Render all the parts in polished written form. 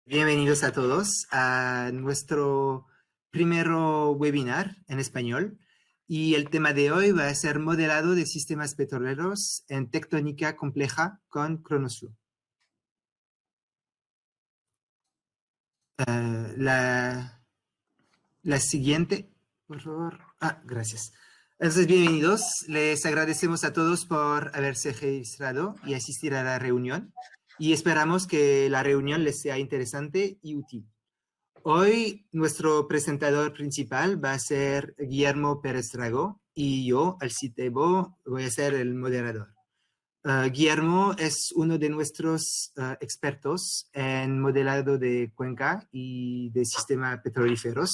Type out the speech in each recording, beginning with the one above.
Bienvenidos a todos a nuestro primer webinar en español. Y el tema de hoy va a ser modelado de sistemas petroleros en tectónica compleja con Kronosflow. La siguiente, por favor. Gracias. Entonces, bienvenidos. Les agradecemos a todos por haberse registrado y asistir a la reunión. Y esperamos que la reunión les sea interesante y útil. Hoy nuestro presentador principal va a ser Guillermo Pérez Drago y yo, Alcide Tebo, voy a ser el moderador. Guillermo es uno de nuestros expertos en modelado de cuenca y de sistemas petrolíferos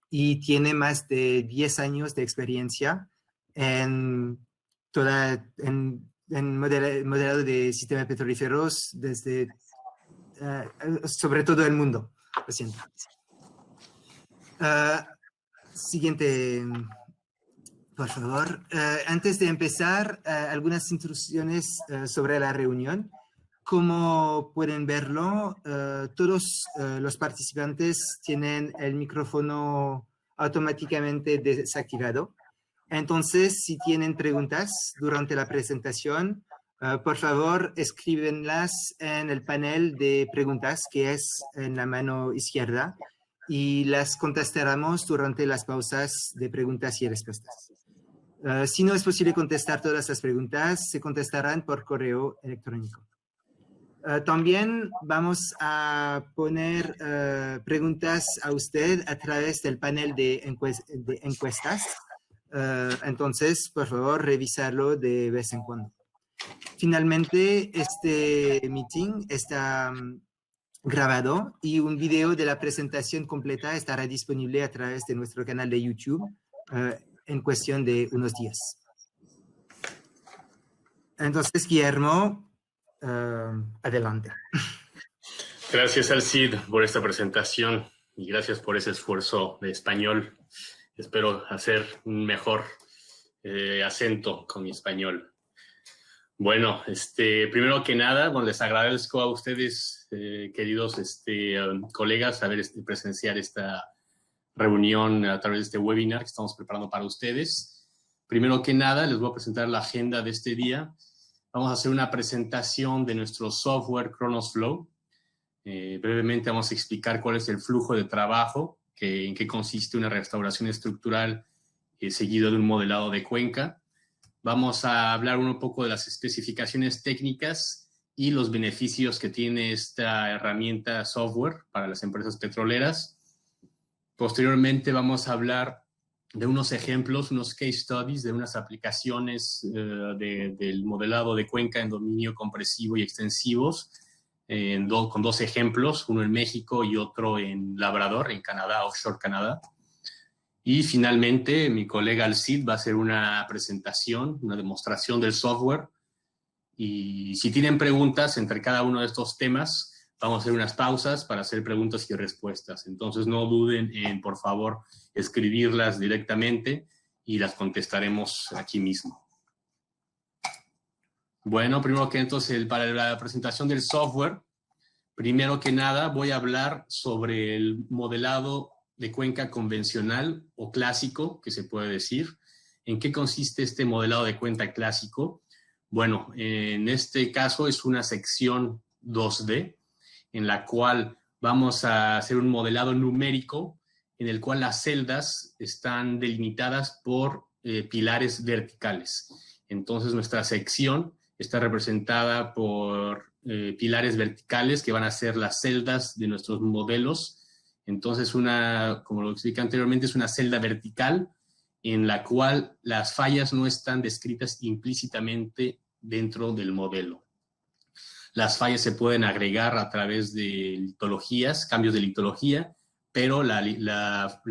y tiene más de 10 años de experiencia en modelado de sistemas petrolíferos desde sobre todo el mundo. Lo siento. Siguiente, por favor. Antes de empezar, algunas instrucciones sobre la reunión. Como pueden verlo, todos los participantes tienen el micrófono automáticamente desactivado. Entonces, si tienen preguntas durante la presentación, por favor, escríbenlas en el panel de preguntas que es en la mano izquierda y las contestaremos durante las pausas de preguntas y respuestas. Si no es posible contestar todas las preguntas, se contestarán por correo electrónico. También vamos a poner preguntas a usted a través del panel de encuestas. Entonces, por favor, revisarlo de vez en cuando. Finalmente, este meeting está grabado y un video de la presentación completa estará disponible a través de nuestro canal de YouTube en cuestión de unos días. Entonces, Guillermo, adelante. Gracias, Alcide, por esta presentación y gracias por ese esfuerzo de español. Espero hacer un mejor acento con mi español. Bueno, primero que nada, les agradezco a ustedes, queridos colegas, presenciar esta reunión a través de este webinar que estamos preparando para ustedes. Primero que nada, les voy a presentar la agenda de este día. Vamos a hacer una presentación de nuestro software Kronosflow. Brevemente vamos a explicar cuál es el flujo de trabajo, en qué consiste una restauración estructural seguido de un modelado de cuenca. Vamos a hablar un poco de las especificaciones técnicas y los beneficios que tiene esta herramienta software para las empresas petroleras. Posteriormente vamos a hablar de unos ejemplos, unos case studies de unas aplicaciones del modelado de cuenca en dominio compresivo y extensivos, con dos ejemplos, uno en México y otro en Labrador, en Canadá, offshore Canadá. Y finalmente, mi colega Alcide va a hacer una presentación, una demostración del software. Y si tienen preguntas entre cada uno de estos temas, vamos a hacer unas pausas para hacer preguntas y respuestas. Entonces, no duden en, por favor, escribirlas directamente y las contestaremos aquí mismo. Bueno, primero que entonces, para la presentación del software, primero que nada voy a hablar sobre el modelado de cuenca convencional o clásico, que se puede decir. ¿En qué consiste este modelado de cuenca clásico? Bueno, en este caso es una sección 2D en la cual vamos a hacer un modelado numérico en el cual las celdas están delimitadas por pilares verticales. Entonces, nuestra sección está representada por pilares verticales que van a ser las celdas de nuestros modelos. Entonces, como lo expliqué anteriormente, es una celda vertical en la cual las fallas no están descritas implícitamente dentro del modelo. Las fallas se pueden agregar a través de litologías, cambios de litología, pero las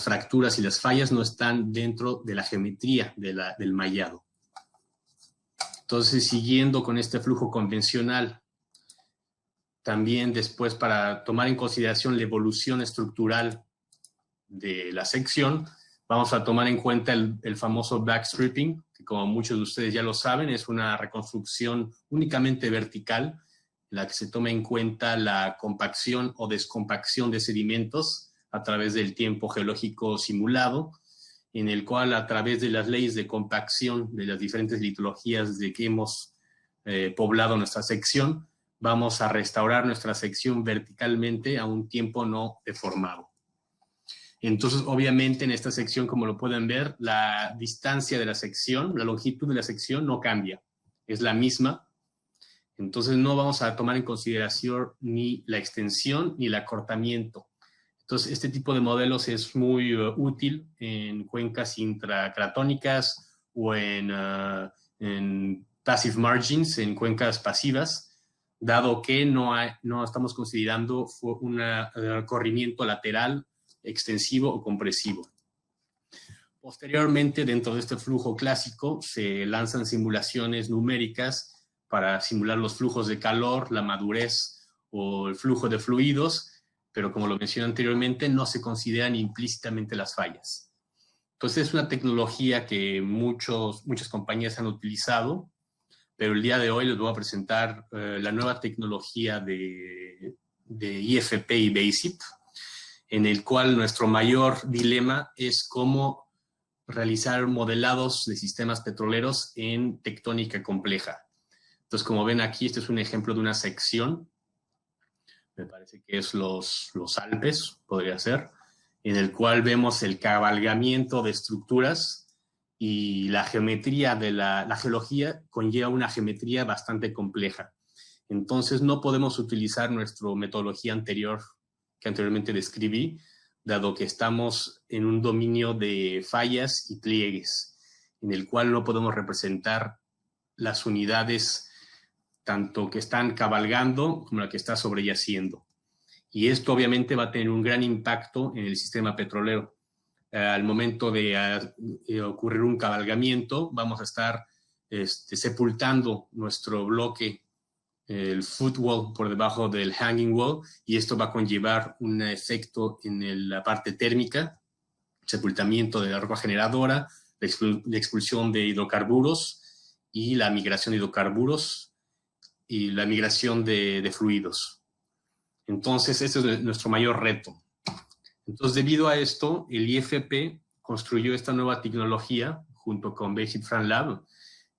fracturas y las fallas no están dentro de la geometría del mallado. Entonces, siguiendo con este flujo convencional, también después para tomar en consideración la evolución estructural de la sección, vamos a tomar en cuenta el famoso backstripping, que como muchos de ustedes ya lo saben, es una reconstrucción únicamente vertical, en la que se toma en cuenta la compacción o descompacción de sedimentos a través del tiempo geológico simulado, en el cual a través de las leyes de compacción de las diferentes litologías de que hemos poblado nuestra sección, vamos a restaurar nuestra sección verticalmente a un tiempo no deformado. Entonces, obviamente, en esta sección, como lo pueden ver, la distancia de la sección, la longitud de la sección no cambia, es la misma. Entonces, no vamos a tomar en consideración ni la extensión ni el acortamiento. Entonces, este tipo de modelos es muy útil en cuencas intracratónicas o en passive margins, en cuencas pasivas, dado que no estamos considerando un corrimiento lateral, extensivo o compresivo. Posteriormente, dentro de este flujo clásico, se lanzan simulaciones numéricas para simular los flujos de calor, la madurez o el flujo de fluidos, pero como lo mencioné anteriormente, no se consideran implícitamente las fallas. Entonces, es una tecnología que muchas compañías han utilizado, pero el día de hoy les voy a presentar la nueva tecnología de IFP y BASIP, en el cual nuestro mayor dilema es cómo realizar modelados de sistemas petroleros en tectónica compleja. Entonces, como ven aquí, este es un ejemplo de una sección, me parece que es los Alpes, podría ser, en el cual vemos el cabalgamiento de estructuras y la geometría de la geología conlleva una geometría bastante compleja. Entonces, no podemos utilizar nuestra metodología anterior que anteriormente describí, dado que estamos en un dominio de fallas y pliegues, en el cual no podemos representar las unidades tanto que están cabalgando como la que está sobreyaciendo. Y esto obviamente va a tener un gran impacto en el sistema petrolero. Al momento de ocurrir un cabalgamiento, vamos a estar sepultando nuestro bloque, el footwall, por debajo del hanging wall, y esto va a conllevar un efecto en la parte térmica, sepultamiento de la roca generadora, la expulsión de hidrocarburos y la migración de hidrocarburos y la migración de fluidos. Entonces, este es nuestro mayor reto. Entonces, debido a esto, el IFP construyó esta nueva tecnología junto con BASIP FranLab,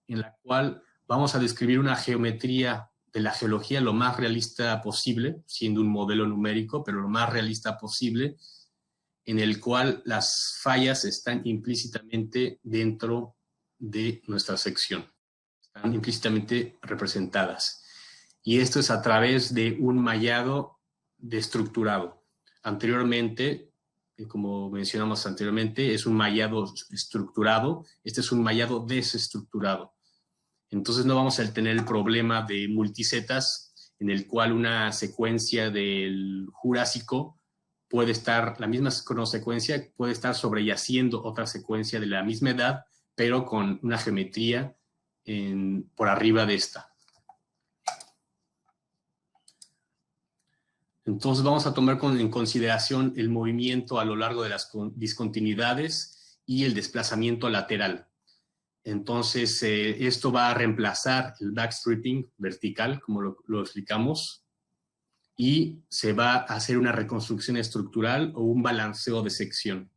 en la cual vamos a describir una geometría de la geología lo más realista posible, siendo un modelo numérico, pero lo más realista posible, en el cual las fallas están implícitamente dentro de nuestra sección, están implícitamente representadas. Y esto es a través de un mallado destructurado. Anteriormente, como mencionamos anteriormente, es un mallado estructurado, este es un mallado desestructurado. Entonces no vamos a tener el problema de multizetas, en el cual una secuencia del Jurásico puede estar, la misma cronosecuencia puede estar sobreyaciendo otra secuencia de la misma edad, pero con una geometría por arriba de esta. Entonces vamos a tomar en consideración el movimiento a lo largo de las discontinuidades y el desplazamiento lateral. Entonces, esto va a reemplazar el backstripping vertical, como lo explicamos, y se va a hacer una reconstrucción estructural o un balanceo de sección.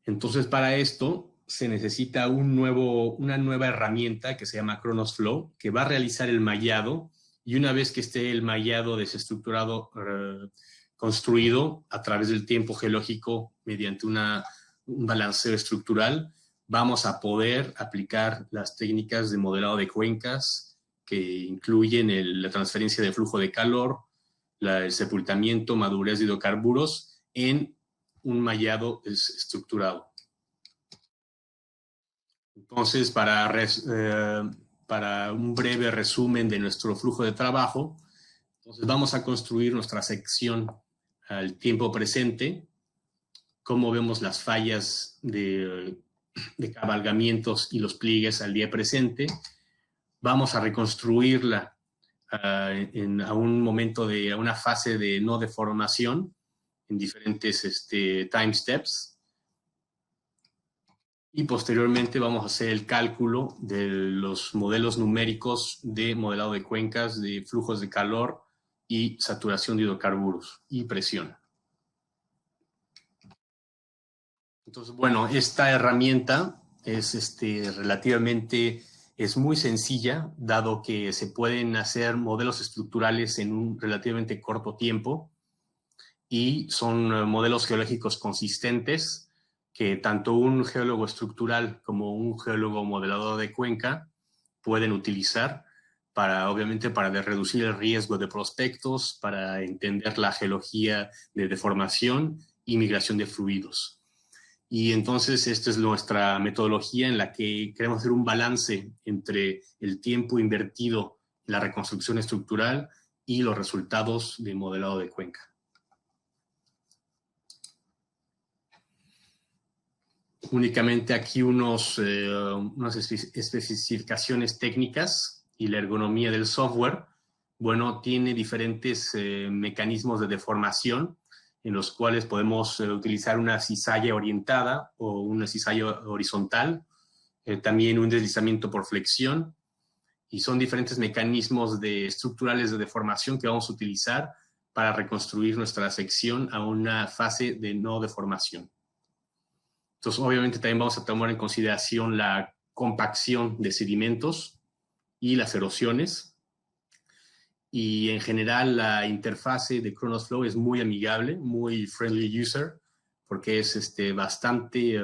Entonces, para esto se necesita una nueva herramienta que se llama Kronos Flow, que va a realizar el mallado, y una vez que esté el mallado desestructurado construido a través del tiempo geológico mediante un balanceo estructural, vamos a poder aplicar las técnicas de modelado de cuencas que incluyen la transferencia de flujo de calor, el sepultamiento, madurez de hidrocarburos en un mallado estructurado. Entonces, para un breve resumen de nuestro flujo de trabajo, entonces vamos a construir nuestra sección al tiempo presente, cómo vemos las fallas de cabalgamientos y los pliegues al día presente. Vamos a reconstruirla a un momento a una fase de no deformación en diferentes time steps. Y posteriormente vamos a hacer el cálculo de los modelos numéricos de modelado de cuencas, de flujos de calor y saturación de hidrocarburos y presión. Entonces, bueno, esta herramienta es relativamente, es muy sencilla, dado que se pueden hacer modelos estructurales en un relativamente corto tiempo y son modelos geológicos consistentes que tanto un geólogo estructural como un geólogo modelador de cuenca pueden utilizar para, obviamente, para reducir el riesgo de prospectos, para entender la geología de deformación y migración de fluidos. Y entonces esta es nuestra metodología en la que queremos hacer un balance entre el tiempo invertido en la reconstrucción estructural y los resultados de modelado de cuenca. Únicamente aquí unas especificaciones técnicas y la ergonomía del software. Bueno, tiene diferentes mecanismos de deformación en los cuales podemos utilizar una cizalla orientada o una cizalla horizontal, también un deslizamiento por flexión, y son diferentes mecanismos estructurales de deformación que vamos a utilizar para reconstruir nuestra sección a una fase de no deformación. Entonces, obviamente también vamos a tomar en consideración la compacción de sedimentos y las erosiones. Y en general la interfase de Kronos Flow es muy amigable, muy friendly user, porque es bastante,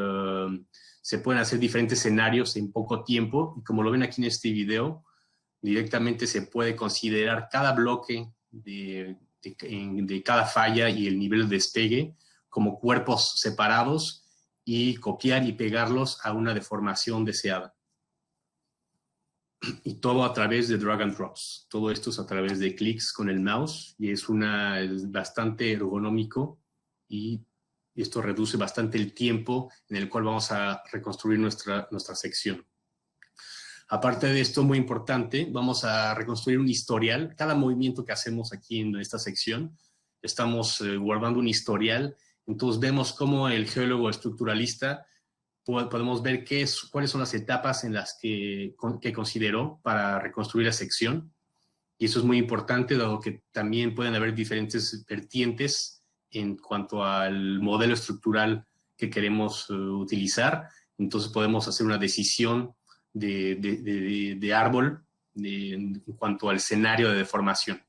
se pueden hacer diferentes escenarios en poco tiempo, y como lo ven aquí en este video, directamente se puede considerar cada bloque de cada falla y el nivel de despegue como cuerpos separados y copiar y pegarlos a una deformación deseada. Y todo a través de drag and drops. Todo esto es a través de clics con el mouse y es bastante ergonómico, y esto reduce bastante el tiempo en el cual vamos a reconstruir nuestra sección. Aparte de esto, muy importante, vamos a reconstruir un historial. Cada movimiento que hacemos aquí en esta sección, estamos guardando un historial. Entonces vemos cómo el geólogo estructuralista podemos ver cuáles son las etapas en las que consideró para reconstruir la sección. Y eso es muy importante, dado que también pueden haber diferentes vertientes en cuanto al modelo estructural que queremos utilizar. Entonces podemos hacer una decisión de árbol en cuanto al escenario de deformación.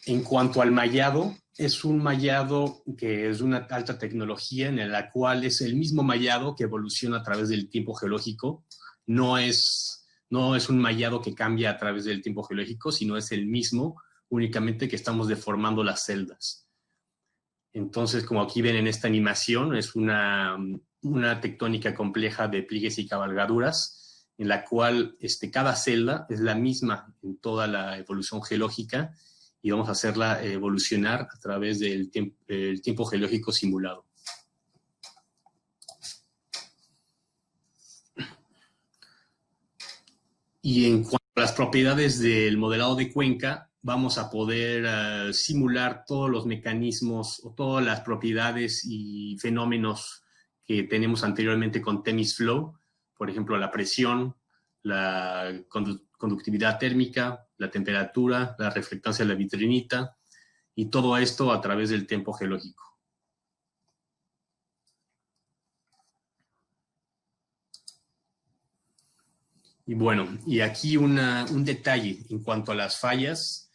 En cuanto al mallado, es un mallado que es de una alta tecnología, en la cual es el mismo mallado que evoluciona a través del tiempo geológico. No es un mallado que cambia a través del tiempo geológico, sino es el mismo, únicamente que estamos deformando las celdas. Entonces, como aquí ven en esta animación, es una tectónica compleja de pliegues y cabalgaduras, en la cual cada celda es la misma en toda la evolución geológica, y vamos a hacerla evolucionar a través del tiempo geológico simulado. Y en cuanto a las propiedades del modelado de cuenca, vamos a poder simular todos los mecanismos o todas las propiedades y fenómenos que tenemos anteriormente con ThemisFlow. Por ejemplo, la presión, la conductividad térmica, la temperatura, la reflectancia de la vitrinita, y todo esto a través del tiempo geológico. Y bueno, y aquí un detalle en cuanto a las fallas.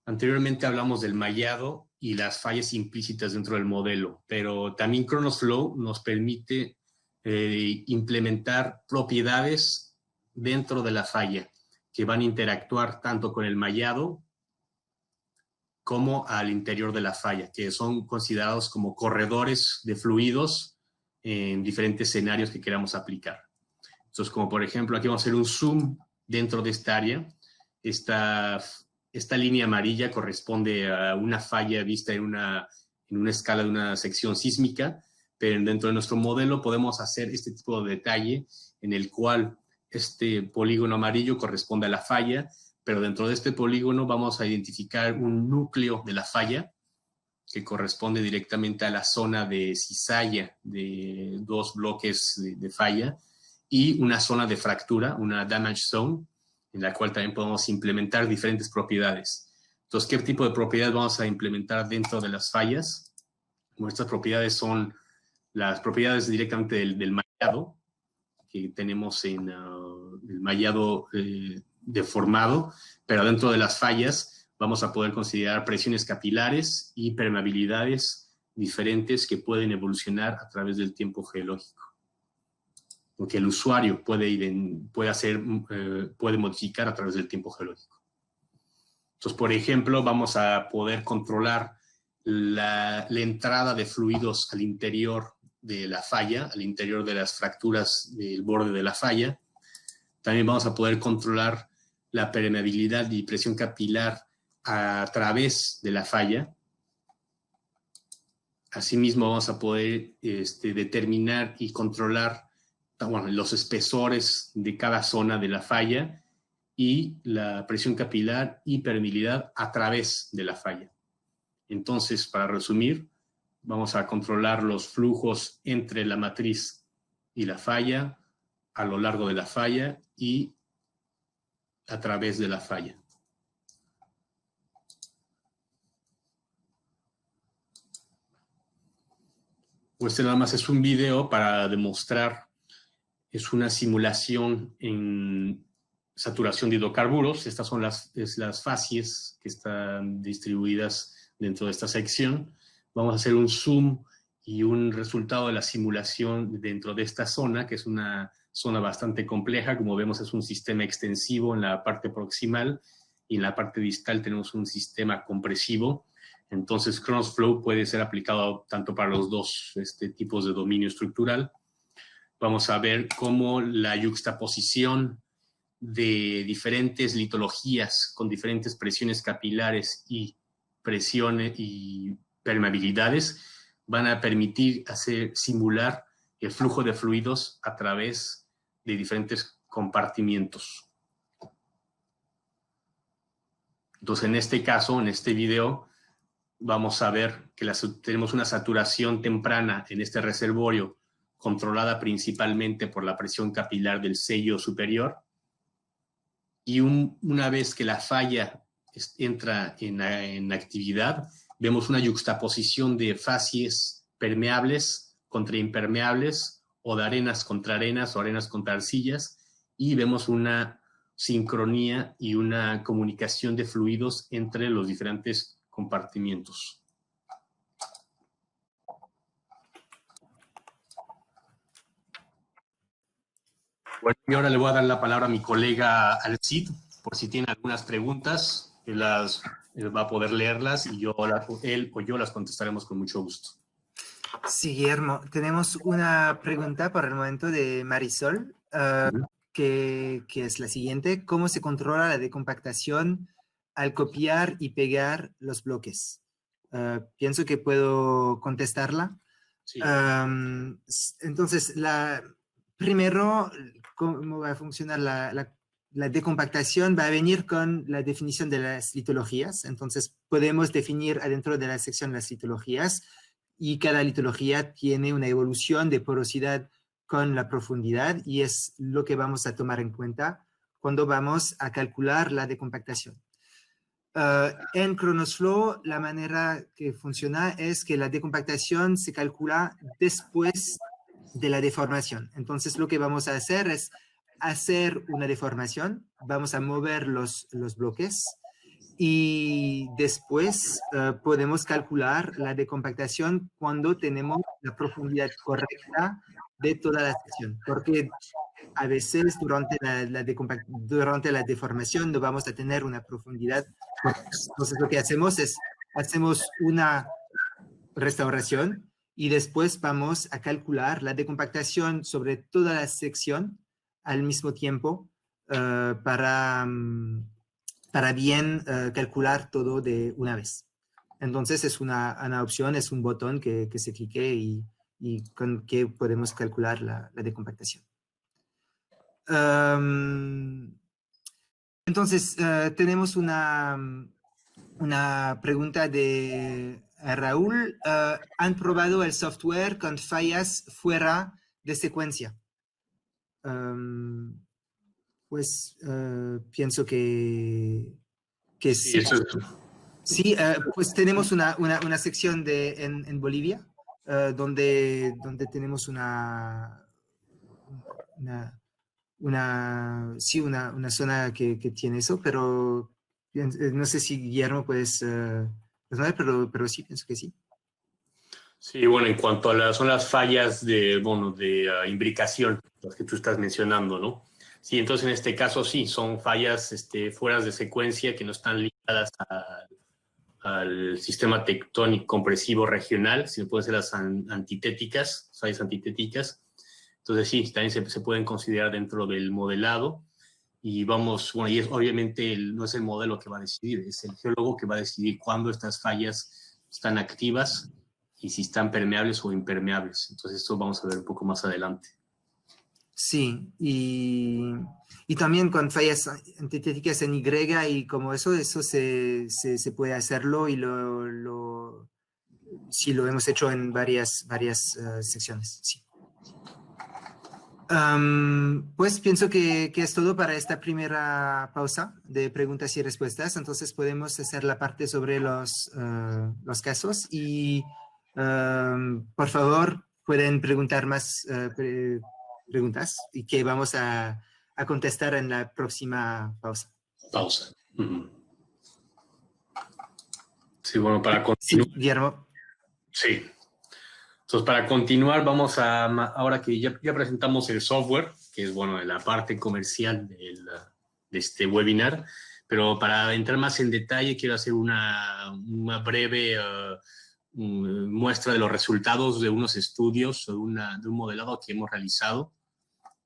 Anteriormente hablamos del mallado y las fallas implícitas dentro del modelo, pero también Kronos Flow nos permite implementar propiedades dentro de la falla que van a interactuar tanto con el mallado como al interior de la falla, que son considerados como corredores de fluidos en diferentes escenarios que queramos aplicar. Entonces, como por ejemplo, aquí vamos a hacer un zoom dentro de esta área. Esta línea amarilla corresponde a una falla vista en una escala de una sección sísmica, pero dentro de nuestro modelo podemos hacer este tipo de detalle en el cual este polígono amarillo corresponde a la falla, pero dentro de este polígono vamos a identificar un núcleo de la falla que corresponde directamente a la zona de cizalla de 2 bloques de falla, y una zona de fractura, una damage zone, en la cual también podemos implementar diferentes propiedades. Entonces, ¿qué tipo de propiedades vamos a implementar dentro de las fallas? Bueno, estas propiedades son las propiedades directamente del mallado, que tenemos en el mallado deformado, pero dentro de las fallas vamos a poder considerar presiones capilares y permeabilidades diferentes que pueden evolucionar a través del tiempo geológico, o que el usuario puede modificar a través del tiempo geológico. Entonces, por ejemplo, vamos a poder controlar la entrada de fluidos al interior de la falla, al interior de las fracturas del borde de la falla. También vamos a poder controlar la permeabilidad y presión capilar a través de la falla. Asimismo, vamos a poder determinar y controlar los espesores de cada zona de la falla y la presión capilar y permeabilidad a través de la falla. Entonces, para resumir, vamos a controlar los flujos entre la matriz y la falla, a lo largo de la falla y a través de la falla. Pues nada más es un video para demostrar, es una simulación en saturación de hidrocarburos. Estas son las facies que están distribuidas dentro de esta sección. Vamos a hacer un zoom y un resultado de la simulación dentro de esta zona, que es una zona bastante compleja. Como vemos, es un sistema extensivo en la parte proximal, y en la parte distal tenemos un sistema compresivo. Entonces, Crossflow puede ser aplicado tanto para los dos tipos de dominio estructural. Vamos a ver cómo la yuxtaposición de diferentes litologías con diferentes presiones capilares y presiones y permeabilidades van a permitir simular el flujo de fluidos a través de diferentes compartimientos. Entonces, en este caso, en este video, vamos a ver que tenemos una saturación temprana en este reservorio, controlada principalmente por la presión capilar del sello superior. Y una vez que la falla entra en actividad, vemos una yuxtaposición de facies permeables contra impermeables, o de arenas contra arenas, o arenas contra arcillas, y vemos una sincronía y una comunicación de fluidos entre los diferentes compartimientos. Bueno, y ahora le voy a dar la palabra a mi colega Alcid, por si tiene algunas preguntas, él va a poder leerlas, y él o yo las contestaremos con mucho gusto. Sí, Guillermo, tenemos una pregunta por el momento de Marisol, que es la siguiente: ¿cómo se controla la decompactación al copiar y pegar los bloques? Pienso que puedo contestarla. Sí. Entonces, primero, ¿cómo va a funcionar la decompactación? Va a venir con la definición de las litologías. Entonces, podemos definir adentro de la sección las litologías, y cada litología tiene una evolución de porosidad con la profundidad, y es lo que vamos a tomar en cuenta cuando vamos a calcular la decompactación. En Cronosflow, la manera que funciona es que la decompactación se calcula después de la deformación. Entonces, lo que vamos a hacer es hacer una deformación, vamos a mover los bloques, y después podemos calcular la decompactación cuando tenemos la profundidad correcta de toda la sección, porque a veces durante la deformación no vamos a tener una profundidad correcta. Entonces, lo que hacemos es una restauración, y después vamos a calcular la decompactación sobre toda la sección al mismo tiempo, para bien calcular todo de una vez. Entonces es una opción, es un botón que se clique, y con que podemos calcular la decompactación. Entonces tenemos una pregunta de a Raúl, ¿han probado el software con fallas fuera de secuencia? Pues pienso que Sí, sí. eso es. Sí, pues tenemos una sección en Bolivia donde tenemos una, sí, una zona que tiene eso, pero no sé si Guillermo puedes responder, pero sí, pienso que sí. Sí, bueno, en cuanto a son las fallas de imbricación, las que tú estás mencionando, ¿no? Sí, entonces en este caso sí, son fallas fuera de secuencia que no están ligadas al sistema tectónico compresivo regional, sino pueden ser las antitéticas, fallas antitéticas. Entonces sí, también se pueden considerar dentro del modelado. Y vamos, bueno, y obviamente no es el modelo que va a decidir, es el geólogo que va a decidir cuándo estas fallas están activas y si están permeables o impermeables. Entonces esto vamos a ver un poco más adelante. Sí, y también con fallas antitéticas en Y y como eso se puede hacerlo y sí lo hemos hecho en varias secciones. Sí. Pues pienso que es todo para esta primera pausa de preguntas y respuestas. Entonces podemos hacer la parte sobre los casos y por favor pueden preguntar más preguntas y que vamos a contestar en la próxima pausa. Pausa. Sí, bueno, para Sí, continuar. Guillermo. Sí. Entonces, para continuar, ahora que ya presentamos el software, que es, bueno, la parte comercial de este webinar, pero para entrar más en detalle, quiero hacer una breve muestra de los resultados de unos estudios, de un modelado que hemos realizado.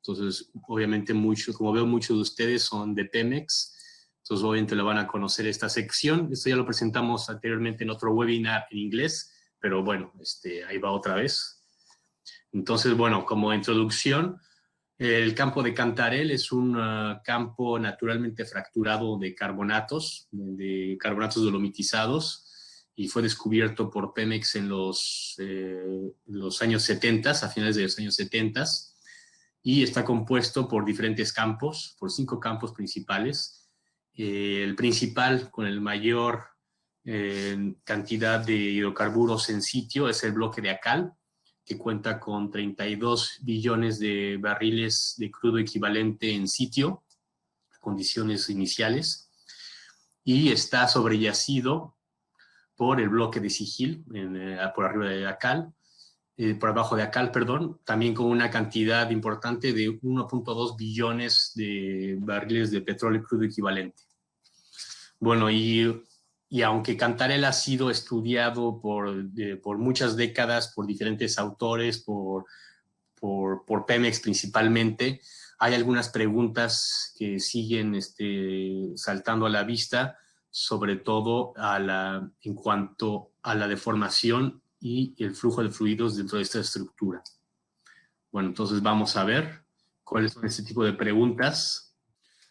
Entonces, obviamente, como veo, muchos de ustedes son de Pemex, entonces obviamente lo van a conocer esta sección. Esto ya lo presentamos anteriormente en otro webinar en inglés, pero bueno, ahí va otra vez. Entonces, bueno, como introducción, el campo de Cantarell es un campo naturalmente fracturado de carbonatos dolomitizados, y fue descubierto por Pemex en los años 70, a finales de los años 70, y está compuesto por diferentes campos, por 5 campos principales. El principal, con el mayor cantidad de hidrocarburos en sitio, es el bloque de Acal, que cuenta con 32 billones de barriles de crudo equivalente en sitio, condiciones iniciales, y está sobreyacido por el bloque de Sigil, por arriba de Acal, por abajo de Acal, perdón, también con una cantidad importante de 1.2 billones de barriles de petróleo crudo equivalente. Bueno, y aunque Cantarell ha sido estudiado por muchas décadas, por diferentes autores, por Pemex principalmente, hay algunas preguntas que siguen saltando a la vista, sobre todo en cuanto a la deformación y el flujo de fluidos dentro de esta estructura. Bueno, entonces vamos a ver cuáles son este tipo de preguntas.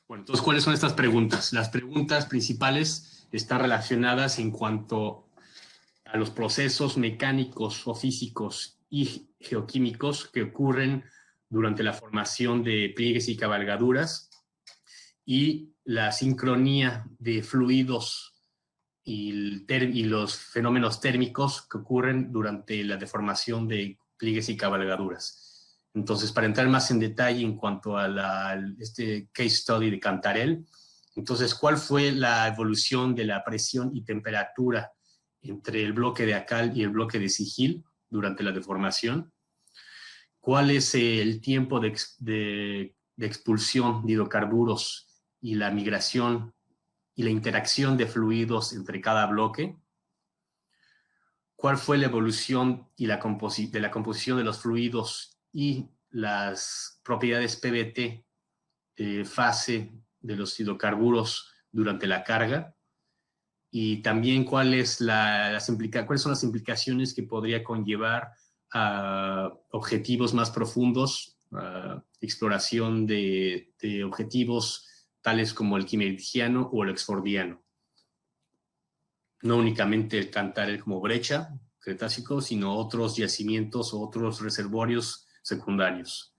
Bueno, entonces, ¿cuáles son estas preguntas? Las preguntas principales están relacionadas en cuanto a los procesos mecánicos o físicos y geoquímicos que ocurren durante la formación de pliegues y cabalgaduras, y la sincronía de fluidos y los fenómenos térmicos que ocurren durante la deformación de pliegues y cabalgaduras. Entonces, para entrar más en detalle en cuanto a este case study de Cantarell, entonces, ¿cuál fue la evolución de la presión y temperatura entre el bloque de Acal y el bloque de Sigil durante la deformación? ¿Cuál es el tiempo de expulsión de hidrocarburos y la migración y la interacción de fluidos entre cada bloque? ¿Cuál fue la evolución de la composición de los fluidos y las propiedades PBT de fase de los hidrocarburos durante la carga? Y también cuáles son las implicaciones que podría conllevar a objetivos más profundos, exploración de objetivos tales como el quimergiano o el oxfordiano. no únicamente el Cantarell como brecha Cretácico, sino otros yacimientos o otros reservorios secundarios.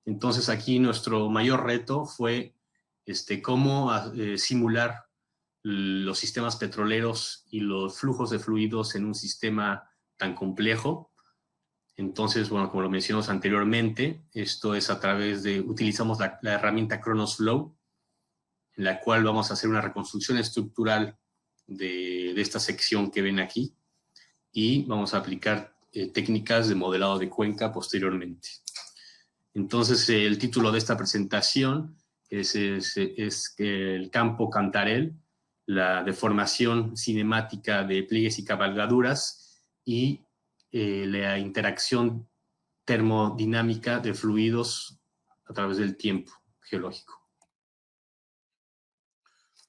Entonces aquí nuestro mayor reto fue cómo simular los sistemas petroleros y los flujos de fluidos en un sistema tan complejo. Entonces, bueno, como lo mencionamos anteriormente, esto es a través de, utilizamos la herramienta Kronos Flow, en la cual vamos a hacer una reconstrucción estructural de esta sección que ven aquí, y vamos a aplicar técnicas de modelado de cuenca posteriormente. Entonces, el título de esta presentación es el campo Cantarell, la deformación cinemática de pliegues y cabalgaduras y la interacción termodinámica de fluidos a través del tiempo geológico.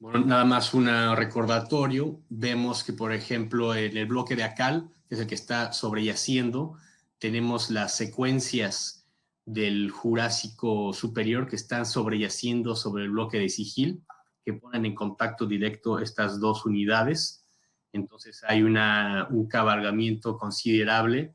Bueno, nada más un recordatorio. Vemos que, por ejemplo, en el bloque de Akal, que es el que está sobreyaciendo, tenemos las secuencias del Jurásico superior que están sobreyaciendo sobre el bloque de Sigil, que ponen en contacto directo estas dos unidades. Entonces hay un cabalgamiento considerable,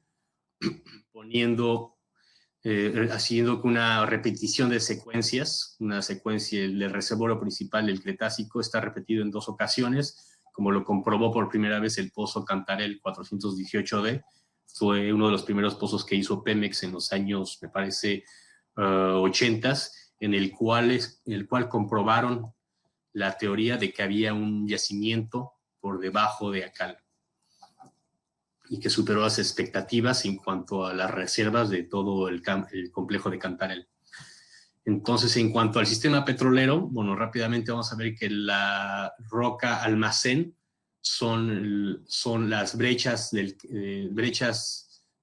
haciendo una repetición de secuencias. Una secuencia del reservorio principal del Cretácico está repetido en 2 ocasiones, como lo comprobó por primera vez el pozo Cantarell 418D. Fue uno de los primeros pozos que hizo Pemex en los años, me parece, 80s, en el cual comprobaron la teoría de que había un yacimiento por debajo de Akal, y que superó las expectativas en cuanto a las reservas de todo el complejo de Cantarell. Entonces, en cuanto al sistema petrolero, bueno, rápidamente vamos a ver que la roca almacén son las brechas del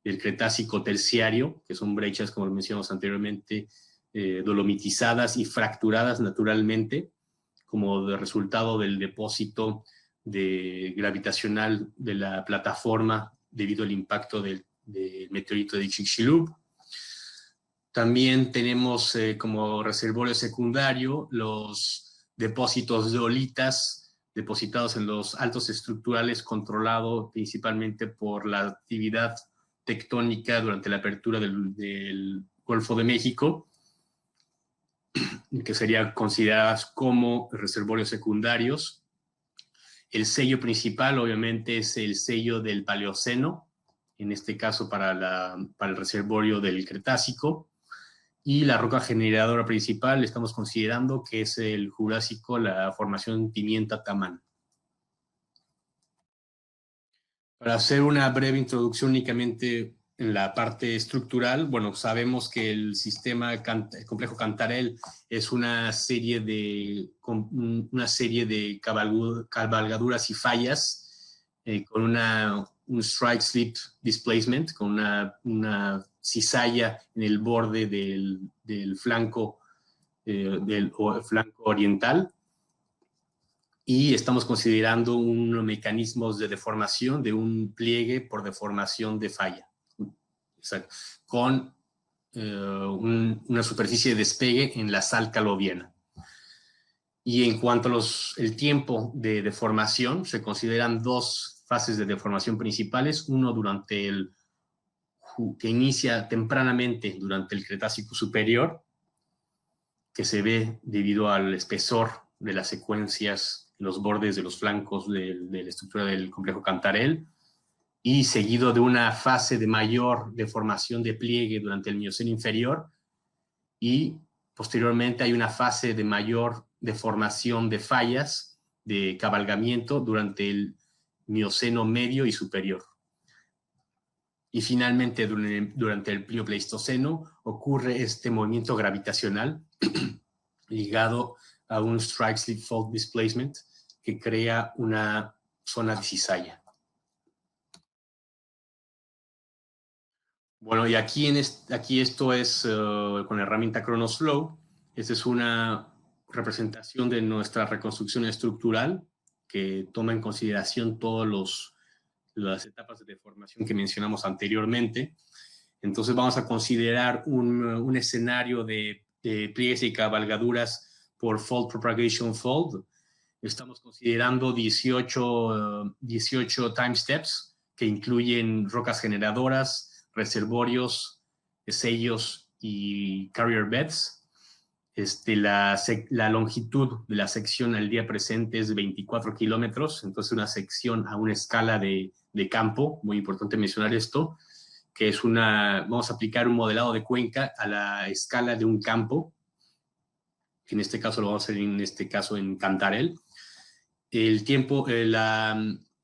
Cretácico terciario, que son brechas, como mencionamos anteriormente, dolomitizadas y fracturadas naturalmente, como de resultado del depósito gravitacional de la plataforma debido al impacto del meteorito de Chicxulub. También tenemos como reservorio secundario los depósitos de oolitas depositados en los altos estructurales, controlado principalmente por la actividad tectónica durante la apertura del Golfo de México, que serían consideradas como reservorios secundarios. El sello principal, obviamente, es el sello del Paleoceno, en este caso para el reservorio del Cretácico. Y la roca generadora principal estamos considerando que es el Jurásico, la formación Pimienta-Tamán. Para hacer una breve introducción únicamente en la parte estructural, bueno, sabemos que el el complejo Cantarell es una serie de cabalgaduras y fallas con un strike slip displacement, con una cizalla en el borde del flanco oriental, y estamos considerando unos mecanismos de deformación de un pliegue por deformación de falla, con una superficie de despegue en la sal caloviana. Y en cuanto al tiempo de deformación, se consideran 2 fases de deformación principales, uno que inicia tempranamente durante el Cretácico superior, que se ve debido al espesor de las secuencias en los bordes de los flancos de la estructura del complejo Cantarell, y seguido de una fase de mayor deformación de pliegue durante el Mioceno inferior, y posteriormente hay una fase de mayor deformación de fallas, de cabalgamiento durante el Mioceno medio y superior. Y finalmente, durante el Plioceno ocurre este movimiento gravitacional ligado a un strike slip fault displacement que crea una zona de cizalla. Bueno, y aquí esto es con la herramienta Kronos Flow. Esta es una representación de nuestra reconstrucción estructural que toma en consideración todas las etapas de deformación que mencionamos anteriormente. Entonces vamos a considerar un escenario de pliegues y cabalgaduras por Fault Propagation Fault, Estamos considerando 18 time steps que incluyen rocas generadoras, reservorios, sellos y carrier beds. La longitud de la sección al día presente es de 24 kilómetros, entonces una sección a una escala de campo, muy importante mencionar esto, que es vamos a aplicar un modelado de cuenca a la escala de un campo, que en este caso lo vamos a hacer en Cantarell. El tiempo, la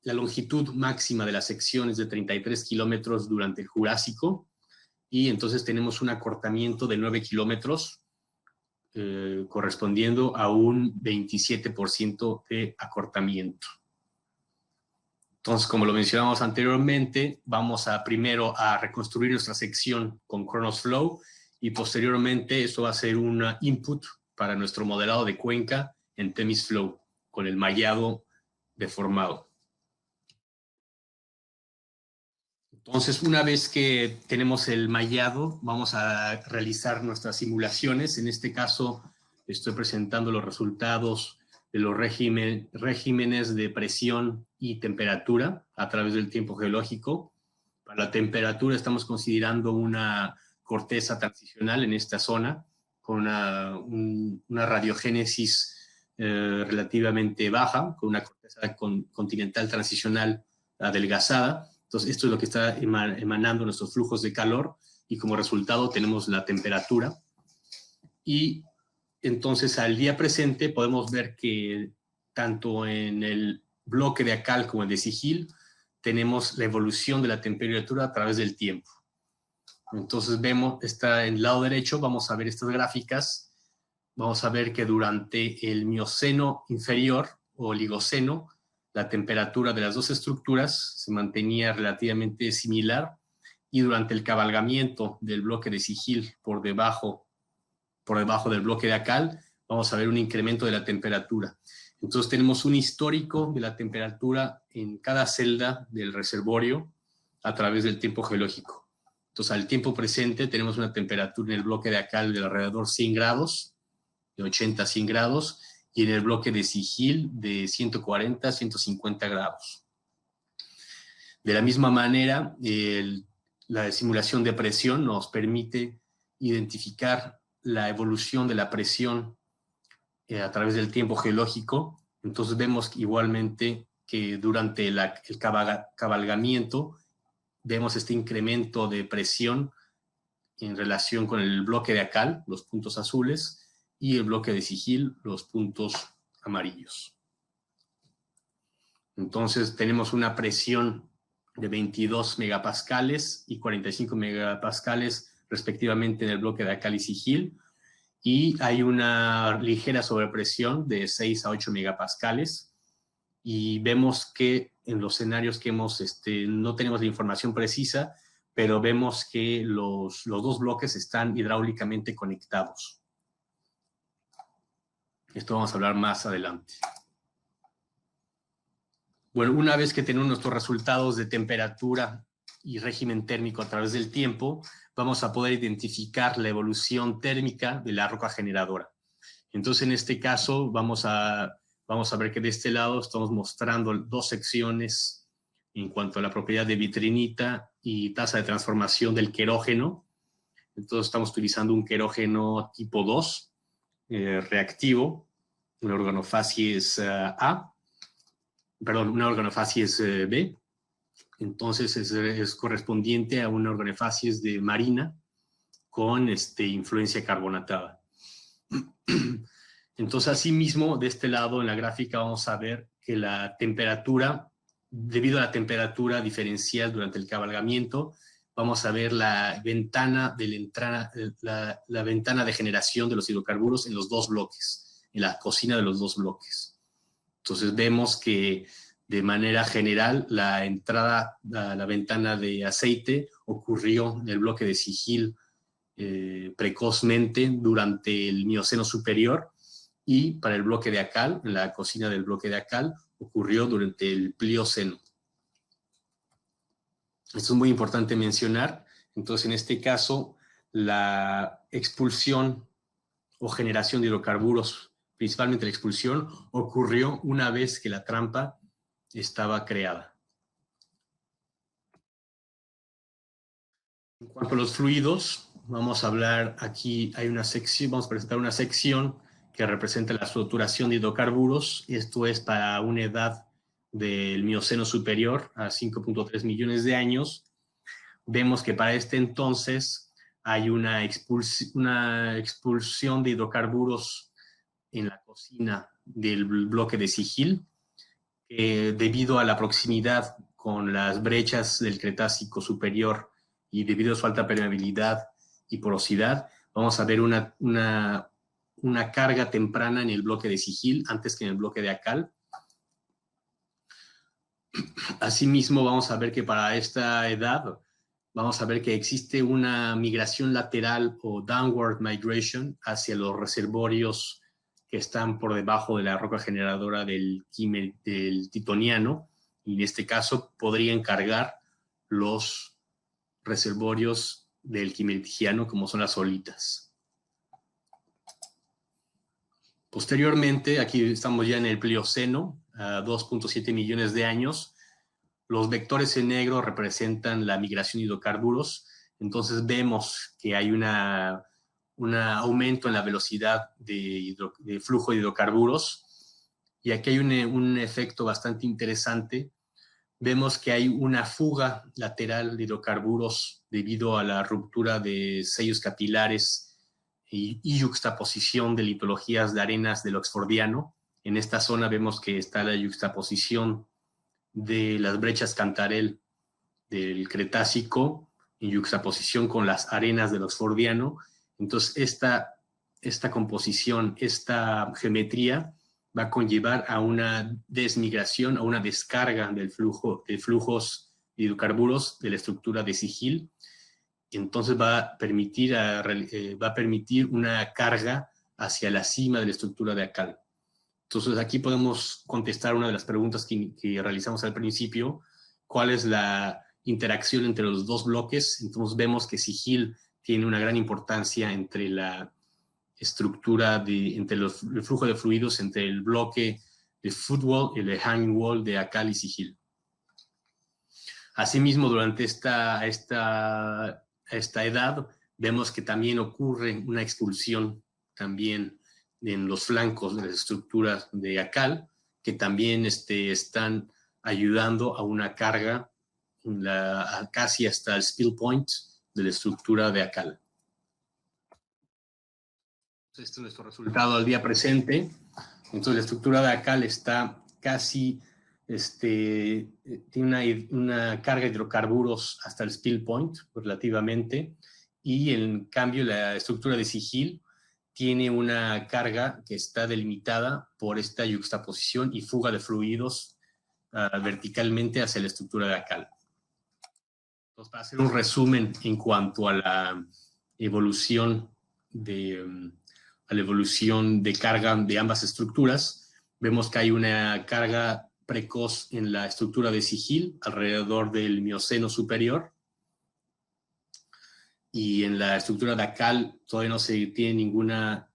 longitud máxima de la sección es de 33 kilómetros durante el Jurásico, y entonces tenemos un acortamiento de 9 kilómetros, correspondiendo a un 27% de acortamiento. Entonces, como lo mencionamos anteriormente, vamos primero a reconstruir nuestra sección con Kronos Flow, y posteriormente esto va a ser un input para nuestro modelado de cuenca en Themis Flow, con el mallado deformado. Entonces, una vez que tenemos el mallado, vamos a realizar nuestras simulaciones. En este caso, estoy presentando los resultados de los regímenes de presión y temperatura a través del tiempo geológico. Para la temperatura estamos considerando una corteza transicional en esta zona, con una radiogénesis relativamente baja, con una corteza continental transicional adelgazada. Entonces, esto es lo que está emanando nuestros flujos de calor, y como resultado tenemos la temperatura. Y entonces, al día presente, podemos ver que tanto en el bloque de Akal como el de Sigil tenemos la evolución de la temperatura a través del tiempo. Entonces, vemos, está en el lado derecho, vamos a ver estas gráficas. Vamos a ver que durante el Mioceno inferior o Oligoceno, la temperatura de las dos estructuras se mantenía relativamente similar, y durante el cabalgamiento del bloque de Sigil por debajo del bloque de Akal, vamos a ver un incremento de la temperatura. Entonces tenemos un histórico de la temperatura en cada celda del reservorio a través del tiempo geológico. Entonces, al tiempo presente tenemos una temperatura en el bloque de Akal de alrededor 100 grados, de 80 a 100 grados, y en el bloque de Sigil de 140 a 150 grados. De la misma manera, la simulación de presión nos permite identificar la evolución de la presión a través del tiempo geológico. Entonces vemos igualmente que durante el cabalgamiento vemos este incremento de presión en relación con el bloque de Akal, los puntos azules, y el bloque de Sigil, los puntos amarillos. Entonces tenemos una presión de 22 megapascales y 45 megapascales respectivamente en el bloque de Akal y Sigil, y hay una ligera sobrepresión de 6 a 8 megapascales, y vemos que en los escenarios que no tenemos la información precisa, pero vemos que los dos bloques están hidráulicamente conectados. Esto vamos a hablar más adelante. Bueno, una vez que tenemos nuestros resultados de temperatura y régimen térmico a través del tiempo, vamos a poder identificar la evolución térmica de la roca generadora. Entonces, en este caso, vamos a ver que de este lado estamos mostrando dos secciones en cuanto a la propiedad de vitrinita y tasa de transformación del querógeno. Entonces, estamos utilizando un querógeno tipo 2, reactivo, una organofacies una organofacies B. Entonces es correspondiente a una organofacies de marina con influencia carbonatada. Entonces, asimismo, de este lado en la gráfica vamos a ver que la temperatura, debido a la temperatura diferencial durante el cabalgamiento, vamos a ver la ventana la ventana de generación de los hidrocarburos en los dos bloques, en la cocina de los dos bloques. Entonces vemos que de manera general la entrada a la ventana de aceite ocurrió en el bloque de Sigil precozmente durante el Mioceno superior, y para el bloque de Akal, en la cocina del bloque de Akal, ocurrió durante el Plioceno. Esto es muy importante mencionar. Entonces, en este caso, la expulsión o generación de hidrocarburos principalmente la expulsión, ocurrió una vez que la trampa estaba creada. En cuanto a los fluidos, vamos a hablar aquí, vamos a presentar una sección que representa la fluctuación de hidrocarburos. Esto es para una edad del Mioceno superior a 5.3 millones de años. Vemos que para este entonces hay una expulsión de hidrocarburos en la cocina del bloque de Sigil, debido a la proximidad con las brechas del Cretácico superior y debido a su alta permeabilidad y porosidad, vamos a ver una carga temprana en el bloque de Sigil antes que en el bloque de Akal. Asimismo, vamos a ver que para esta edad vamos a ver que existe una migración lateral o downward migration hacia los reservorios que están por debajo de la roca generadora del Titoniano, y en este caso podrían cargar los reservorios del Quimeltigiano, como son las olitas. Posteriormente, aquí estamos ya en el Plioceno, a 2.7 millones de años. Los vectores en negro representan la migración de hidrocarburos. Entonces vemos que hay un aumento en la velocidad de flujo de hidrocarburos. Y aquí hay un efecto bastante interesante. Vemos que hay una fuga lateral de hidrocarburos debido a la ruptura de sellos capilares y yuxtaposición de litologías de arenas del Oxfordiano. En esta zona vemos que está la yuxtaposición de las brechas Cantarell del Cretácico en yuxtaposición con las arenas del Oxfordiano. Entonces, esta composición, esta geometría va a conllevar a una desmigración, a una descarga de flujos de hidrocarburos de la estructura de Sigil. Entonces va a permitir una carga hacia la cima de la estructura de Akal. Entonces aquí podemos contestar una de las preguntas que realizamos al principio: ¿cuál es la interacción entre los dos bloques? Entonces vemos que Sigil tiene una gran importancia entre la estructura, entre el flujo de fluidos entre el bloque de footwall y el hanging wall de Akal y Sigil. Asimismo, durante esta edad vemos que también ocurre una expulsión también en los flancos de las estructuras de Akal, que también están ayudando a una carga casi hasta el spill point de la estructura de Akal. Este es nuestro resultado al día presente. Entonces la estructura de Akal está casi, tiene una carga de hidrocarburos hasta el spill point relativamente, y en cambio la estructura de Sigil tiene una carga que está delimitada por esta yuxtaposición y fuga de fluidos verticalmente hacia la estructura de Akal. Entonces, para hacer un resumen en cuanto a la evolución de carga de ambas estructuras, vemos que hay una carga precoz en la estructura de Sigil alrededor del Mioceno superior, y en la estructura de Akal todavía no se tiene ninguna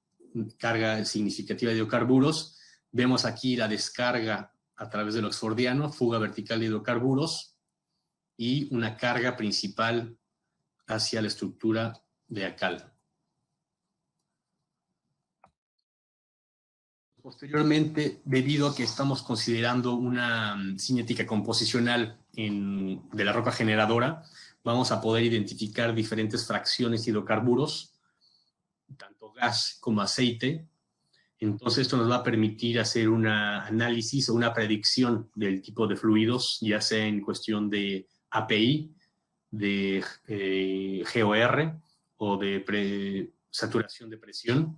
carga significativa de hidrocarburos. Vemos aquí la descarga a través del Oxfordiano, fuga vertical de hidrocarburos y una carga principal hacia la estructura de Akal. Posteriormente, debido a que estamos considerando una cinética composicional de la roca generadora, vamos a poder identificar diferentes fracciones de hidrocarburos, tanto gas como aceite. Entonces esto nos va a permitir hacer un análisis o una predicción del tipo de fluidos, ya sea en cuestión de API, de GOR o de saturación de presión,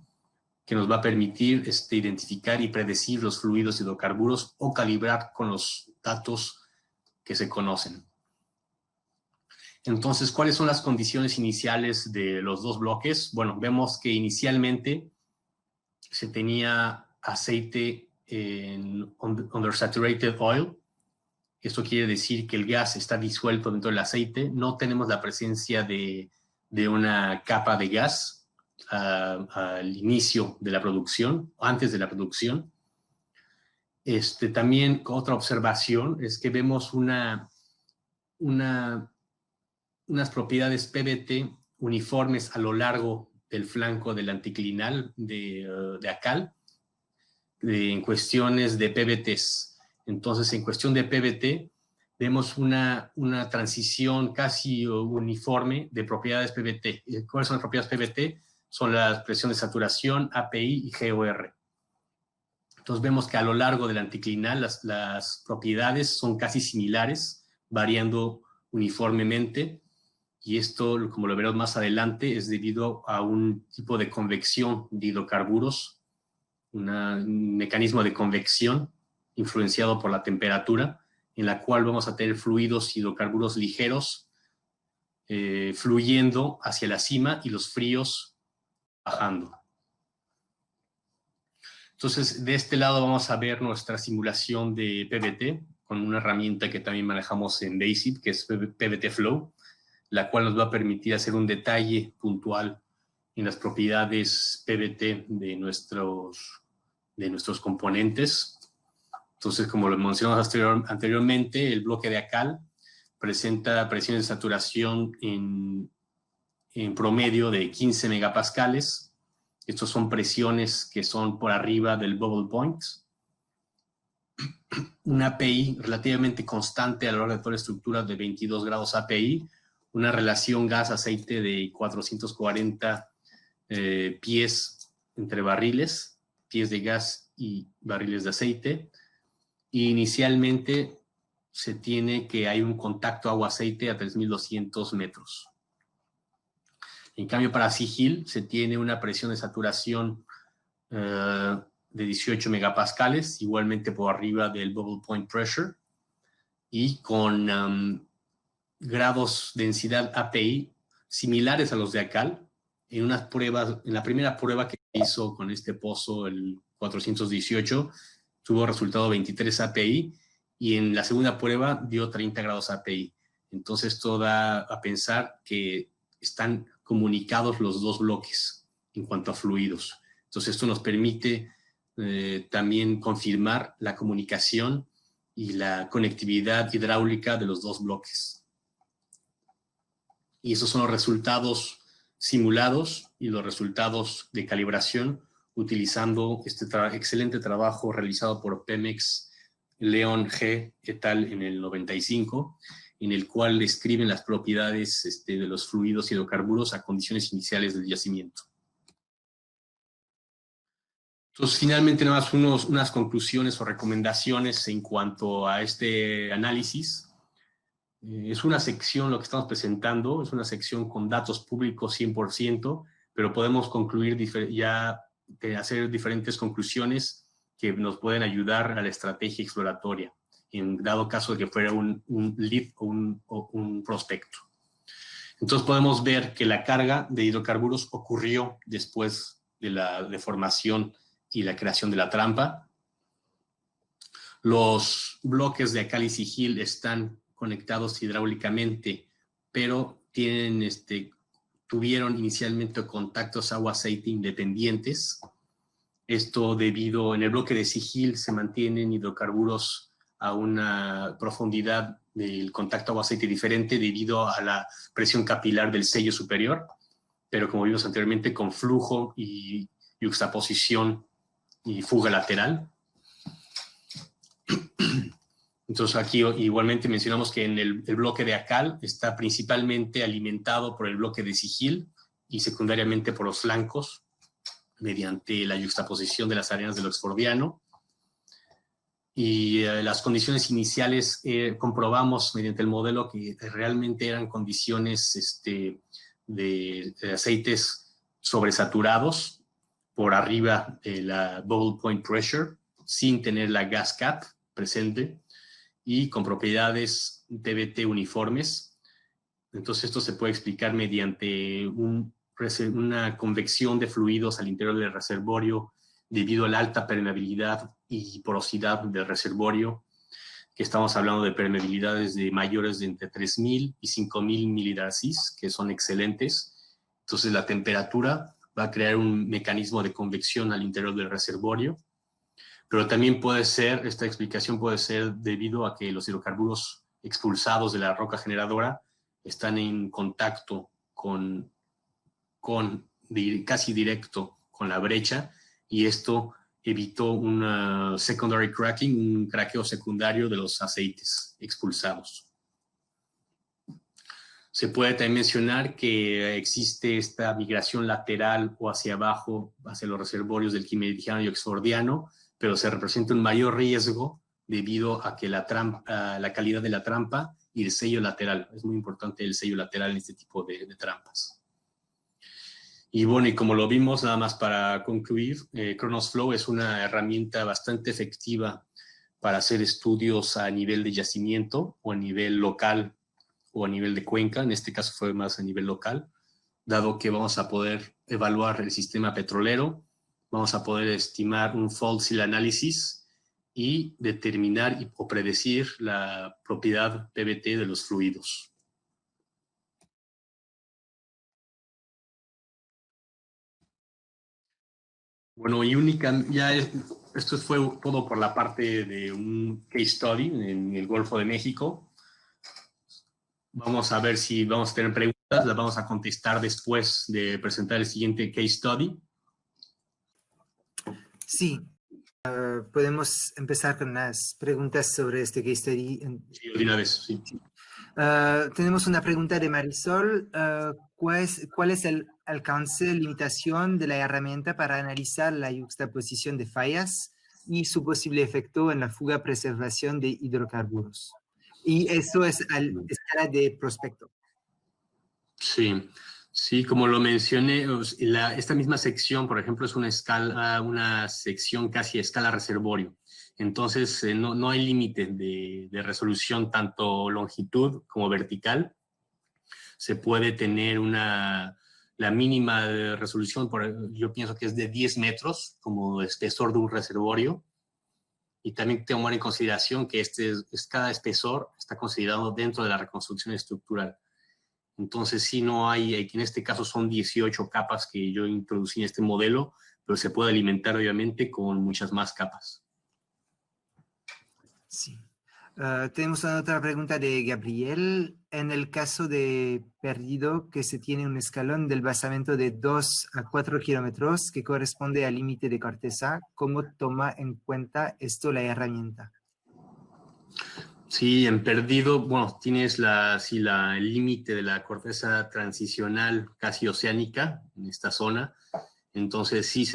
que nos va a permitir identificar y predecir los fluidos hidrocarburos o calibrar con los datos que se conocen. Entonces, ¿cuáles son las condiciones iniciales de los dos bloques? Bueno, vemos que inicialmente se tenía aceite en undersaturated oil. Esto quiere decir que el gas está disuelto dentro del aceite. No tenemos la presencia de una capa de gas, al inicio de la producción, antes de la producción. También otra observación es que vemos unas propiedades PBT uniformes a lo largo del flanco del anticlinal de ACAL en cuestiones de PBTs. Entonces, en cuestión de PBT, vemos una transición casi uniforme de propiedades PBT. ¿Cuáles son las propiedades PBT? Son la presión de saturación, API y GOR. Entonces vemos que a lo largo del anticlinal las propiedades son casi similares, variando uniformemente, y esto, como lo veremos más adelante, es debido a un tipo de convección de hidrocarburos, un mecanismo de convección influenciado por la temperatura, en la cual vamos a tener fluidos hidrocarburos ligeros fluyendo hacia la cima y los fríos bajando. Entonces, de este lado vamos a ver nuestra simulación de PBT con una herramienta que también manejamos en BASIC, que es PBT Flow, la cual nos va a permitir hacer un detalle puntual en las propiedades PBT de nuestros componentes. Entonces, como lo mencionamos anteriormente, el bloque de ACAL presenta presiones de saturación en promedio de 15 megapascales. Estos son presiones que son por arriba del bubble point. Una API relativamente constante a lo largo de toda la estructura de 22 grados API. Una relación gas-aceite de 440 pies entre barriles, pies de gas y barriles de aceite. Y inicialmente se tiene que hay un contacto agua-aceite a 3.200 metros. En cambio, para Sigil se tiene una presión de saturación de 18 megapascales, igualmente por arriba del bubble point pressure, y con grados de densidad API similares a los de ACAL. En la primera prueba que hizo con este pozo, el 418, tuvo resultado 23 API, y en la segunda prueba dio 30 grados API. Entonces, esto da a pensar que están comunicados los dos bloques en cuanto a fluidos. Entonces, esto nos permite también confirmar la comunicación y la conectividad hidráulica de los dos bloques. Y esos son los resultados simulados y los resultados de calibración utilizando este excelente trabajo realizado por Pemex León G. et al. En el 95, en el cual describen las propiedades de los fluidos hidrocarburos a condiciones iniciales del yacimiento. Entonces, finalmente, nada más unas conclusiones o recomendaciones en cuanto a este análisis. Es una sección, lo que estamos presentando, es una sección con datos públicos 100%, pero podemos concluir hacer diferentes conclusiones que nos pueden ayudar a la estrategia exploratoria, en dado caso de que fuera un lead o un prospecto. Entonces podemos ver que la carga de hidrocarburos ocurrió después de la deformación y la creación de la trampa. Los bloques de ACAL y Sigil están conectados hidráulicamente, pero tuvieron inicialmente contactos agua-aceite independientes. Esto debido, en el bloque de Sigil se mantienen hidrocarburos a una profundidad del contacto agua-aceite diferente debido a la presión capilar del sello superior, pero como vimos anteriormente, con flujo y yuxtaposición y fuga lateral. Entonces aquí igualmente mencionamos que en el bloque de ACAL está principalmente alimentado por el bloque de Sigil y secundariamente por los flancos mediante la yuxtaposición de las arenas del oxfordiano. Y las condiciones iniciales comprobamos mediante el modelo que realmente eran condiciones de aceites sobresaturados por arriba de la bubble point pressure, sin tener la gas cap presente y con propiedades PBT uniformes. Entonces esto se puede explicar mediante una convección de fluidos al interior del reservorio debido a la alta permeabilidad y porosidad del reservorio, que estamos hablando de permeabilidades de mayores de entre 3.000 y 5.000 milidarcis, que son excelentes. Entonces la temperatura va a crear un mecanismo de convección al interior del reservorio, pero también puede ser, esta explicación puede ser debido a que los hidrocarburos expulsados de la roca generadora están en contacto casi directo con la brecha, y esto evitó un secondary cracking, un craqueo secundario de los aceites expulsados. Se puede también mencionar que existe esta migración lateral o hacia abajo, hacia los reservorios del Quimeridiano y Oxfordiano, pero se representa un mayor riesgo debido a que la calidad de la trampa y el sello lateral. Es muy importante el sello lateral en este tipo de trampas. Y bueno, y como lo vimos, nada más para concluir, Kronos Flow es una herramienta bastante efectiva para hacer estudios a nivel de yacimiento o a nivel local o a nivel de cuenca. En este caso fue más a nivel local, dado que vamos a poder evaluar el sistema petrolero, vamos a poder estimar un fault seal análisis y determinar o predecir la propiedad PVT de los fluidos. Bueno, y esto fue todo por la parte de un case study en el Golfo de México. Vamos a ver si vamos a tener preguntas, las vamos a contestar después de presentar el siguiente case study. Sí, podemos empezar con las preguntas sobre este case study. Sí, de una vez, sí. Tenemos una pregunta de Marisol. ¿Cuál es el alcance, limitación de la herramienta para analizar la yuxtaposición de fallas y su posible efecto en la fuga-preservación de hidrocarburos? Y eso es a escala de prospecto. Sí, sí, como lo mencioné, esta misma sección, por ejemplo, es una sección casi a escala reservorio. Entonces, no hay límite de resolución, tanto longitud como vertical. Se puede tener la mínima de resolución, yo pienso que es de 10 metros como espesor de un reservorio. Y también tomar en consideración que cada espesor está considerado dentro de la reconstrucción estructural. Entonces, sí, no hay, en este caso son 18 capas que yo introducí en este modelo, pero se puede alimentar obviamente con muchas más capas. Sí. Tenemos otra pregunta de Gabriel. En el caso de perdido, que se tiene un escalón del basamento de 2 a 4 kilómetros que corresponde al límite de corteza, ¿cómo toma en cuenta esto la herramienta? Sí, en perdido, bueno, tienes el límite de la corteza transicional casi oceánica en esta zona. Entonces, sí,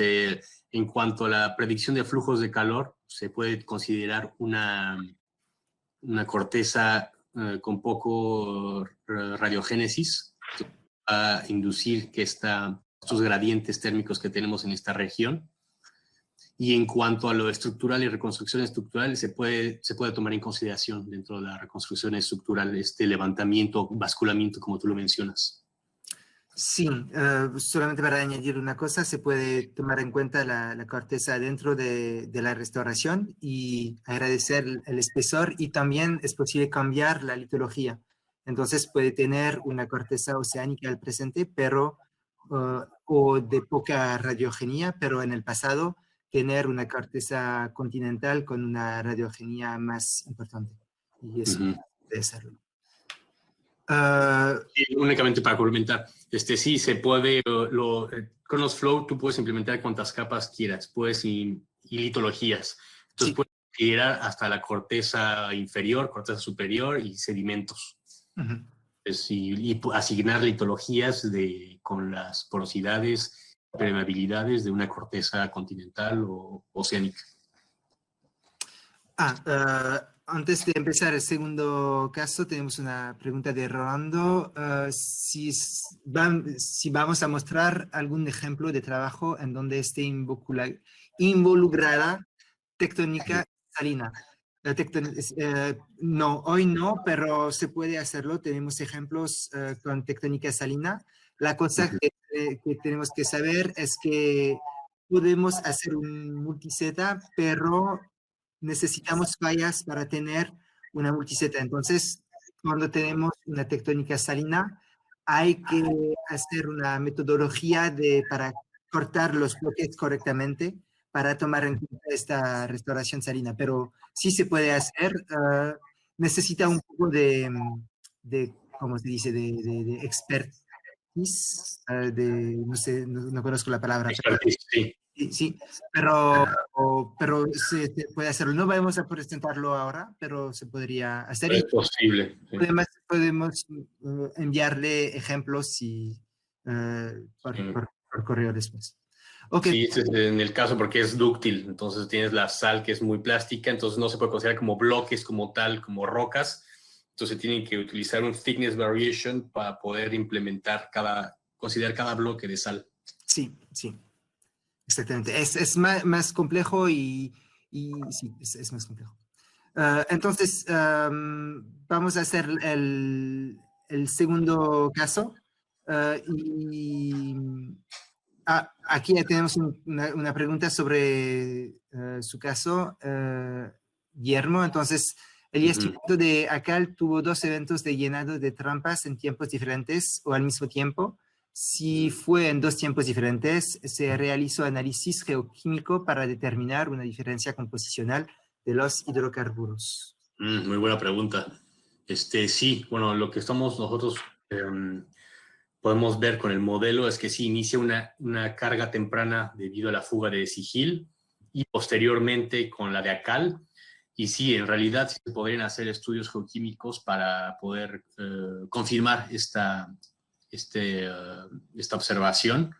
en cuanto a la predicción de flujos de calor, se puede considerar una corteza con poco radiogénesis, que va a inducir que estos gradientes térmicos que tenemos en esta región. Y en cuanto a lo estructural y reconstrucción estructural, se puede tomar en consideración dentro de la reconstrucción estructural este levantamiento, basculamiento, como tú lo mencionas. Sí, solamente para añadir una cosa, se puede tomar en cuenta la corteza dentro de la restauración y agradecer el espesor, y también es posible cambiar la litología. Entonces puede tener una corteza oceánica al presente, pero o de poca radiogenía, pero en el pasado tener una corteza continental con una radiogenía más importante. Y eso puede serlo. Sí, únicamente para complementar, sí se puede, Kronos Flow tú puedes implementar cuantas capas quieras, y litologías. Entonces sí. puedes llegar hasta la corteza inferior, corteza superior y sedimentos. Y asignar litologías con las porosidades, permeabilidades de una corteza continental o oceánica. Antes de empezar el segundo caso, tenemos una pregunta de Rolando. Si vamos a mostrar algún ejemplo de trabajo en donde esté involucrada tectónica salina. No, hoy no, pero se puede hacerlo. Tenemos ejemplos con tectónica salina. La cosa que tenemos que saber es que podemos hacer un multiseta, pero necesitamos fallas para tener una multiseta. Entonces, cuando tenemos una tectónica salina, hay que hacer una metodología para cortar los bloques correctamente para tomar en cuenta esta restauración salina, pero sí se puede hacer. Necesita un poco de ¿cómo se dice?, de expertise, no sé, no conozco la palabra, pero Expertise, sí. sí, sí, pero se puede hacerlo. No vamos a presentarlo ahora, pero se podría hacer Es y posible. Sí. además podemos enviarle ejemplos Sí. por correo después. Ok, Sí, este es en el caso porque es dúctil, entonces tienes la sal que es muy plástica, entonces no se puede considerar como bloques como tal, como rocas, entonces tienen que utilizar un thickness variation para poder implementar considerar cada bloque de sal. sí, sí, exactamente. Es más complejo y sí, es más complejo. Entonces, vamos a hacer el segundo caso. Y aquí ya tenemos una pregunta sobre su caso, Guillermo. Entonces, el Ujú. yacimiento de Acal tuvo dos eventos de llenado de trampas en tiempos diferentes o al mismo tiempo. Si fue en dos tiempos diferentes, se realizó análisis geoquímico para determinar una diferencia composicional de los hidrocarburos. Muy buena pregunta. Sí, bueno, lo que estamos nosotros podemos ver con el modelo es que sí inicia una carga temprana debido a la fuga de Sigil y posteriormente con la de Acal. Y sí, en realidad sí se podrían hacer estudios geoquímicos para poder confirmar esta observación.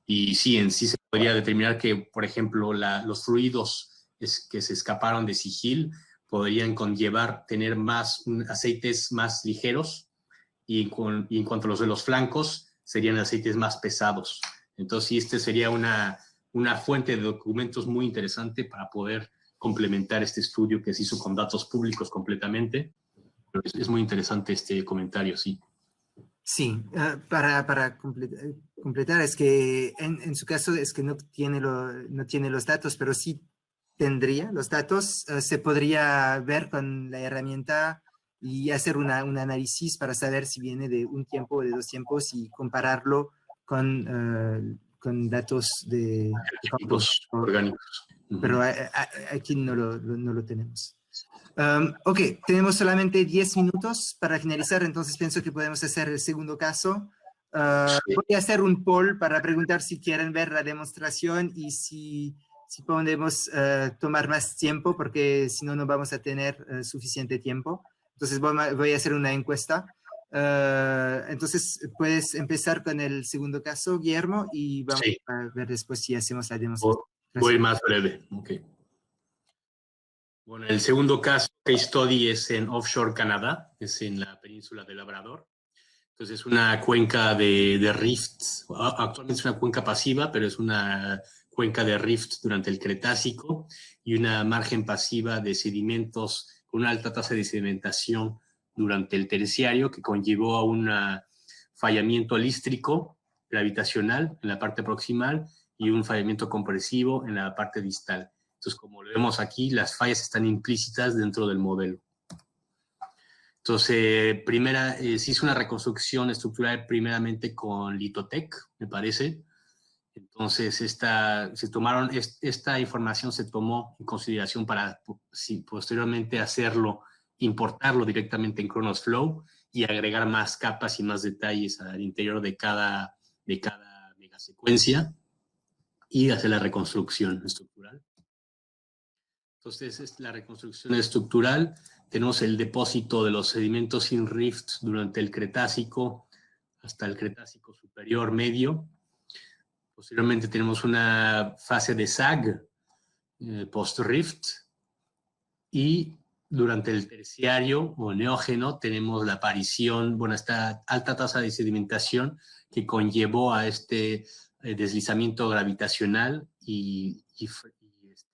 Y sí, en sí se podría determinar que, por ejemplo, los fluidos que se escaparon de Sigil podrían conllevar tener aceites más ligeros y en cuanto a los de los flancos, serían aceites más pesados. Entonces, sí, este sería una fuente de documentos muy interesante para poder complementar este estudio que se hizo con datos públicos completamente. Pero es muy interesante este comentario, sí. Sí, para completar, es que en su caso es que no tiene los datos, pero sí tendría los datos. Se podría ver con la herramienta y hacer un análisis para saber si viene de un tiempo o de dos tiempos y compararlo con datos de campo. Químicos orgánicos. Pero Uh-huh. aquí no lo tenemos. Ok, tenemos solamente 10 minutos para finalizar, entonces pienso que podemos hacer el segundo caso. Sí. Voy a hacer un poll para preguntar si quieren ver la demostración y si podemos tomar más tiempo, porque si no, no vamos a tener suficiente tiempo. Entonces voy a hacer una encuesta. Entonces, puedes empezar con el segundo caso, Guillermo, y vamos Sí. a ver después si hacemos la Voy demostración. más breve. Okay. Bueno, el segundo caso, case study, es en offshore Canadá, es en la península de Labrador. Entonces es una cuenca de rifts, actualmente es una cuenca pasiva, pero es una cuenca de rift durante el Cretácico y una margen pasiva de sedimentos con una alta tasa de sedimentación durante el Terciario que conllevó a un fallamiento lístrico gravitacional en la parte proximal y un fallamiento compresivo en la parte distal. Entonces, como lo vemos aquí, las fallas están implícitas dentro del modelo. Entonces, se hizo una reconstrucción estructural primeramente con Litotec, me parece. Entonces, esta información se tomó en consideración para posteriormente importarlo directamente en Kronos Flow y agregar más capas y más detalles al interior de cada megasecuencia y hacer la reconstrucción estructural. Entonces, es la reconstrucción estructural. Tenemos el depósito de los sedimentos sin rift durante el Cretácico hasta el Cretácico superior medio. Posteriormente tenemos una fase de sag post-rift y durante el terciario o neógeno tenemos la aparición, esta alta tasa de sedimentación que conllevó a este deslizamiento gravitacional y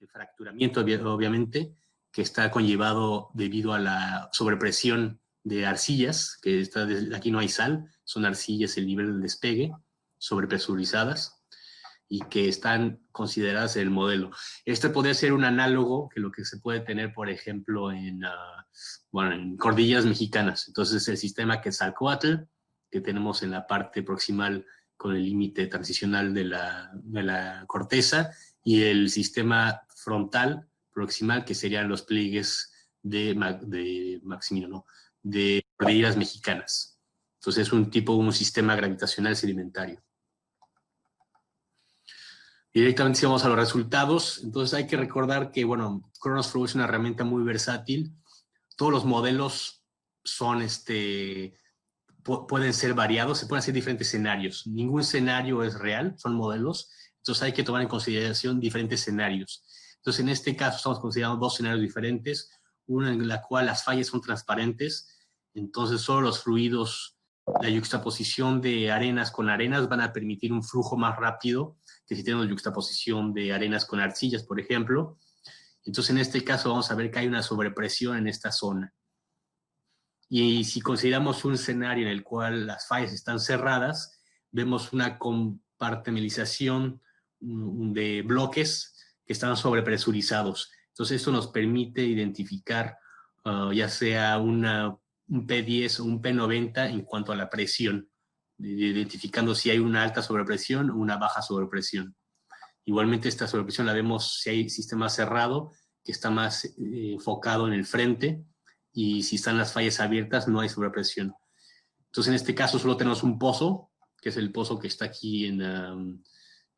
fracturamiento, obviamente, que está conllevado debido a la sobrepresión de arcillas, aquí no hay sal, son arcillas el nivel del despegue, sobrepresurizadas, y que están consideradas en el modelo. Este podría ser un análogo que lo que se puede tener, por ejemplo, en cordilleras mexicanas. Entonces, el sistema Quetzalcóatl, que tenemos en la parte proximal con el límite transicional de la corteza, y el sistema frontal proximal, que serían los pliegues de Maximino, ¿no? De cordilleras mexicanas. Entonces es un sistema gravitacional sedimentario. Directamente si vamos a los resultados, entonces hay que recordar que, bueno, Kronosflow es una herramienta muy versátil. Todos los modelos son, pueden ser variados, se pueden hacer diferentes escenarios. Ningún escenario es real, son modelos. Entonces hay que tomar en consideración diferentes escenarios. Entonces en este caso estamos considerando dos escenarios diferentes. Uno en la cual las fallas son transparentes. Entonces solo los fluidos, la yuxtaposición de arenas con arenas van a permitir un flujo más rápido que si tenemos yuxtaposición de arenas con arcillas, por ejemplo. Entonces, en este caso vamos a ver que hay una sobrepresión en esta zona. Y si consideramos un escenario en el cual las fallas están cerradas, vemos una compartimentalización de bloques que están sobrepresurizados. Entonces, esto nos permite identificar ya sea un P10 o un P90 en cuanto a la presión, identificando si hay una alta sobrepresión o una baja sobrepresión. Igualmente esta sobrepresión la vemos si hay sistema cerrado, que está más enfocado en el frente, y si están las fallas abiertas no hay sobrepresión. Entonces en este caso solo tenemos un pozo, que es el pozo que está aquí en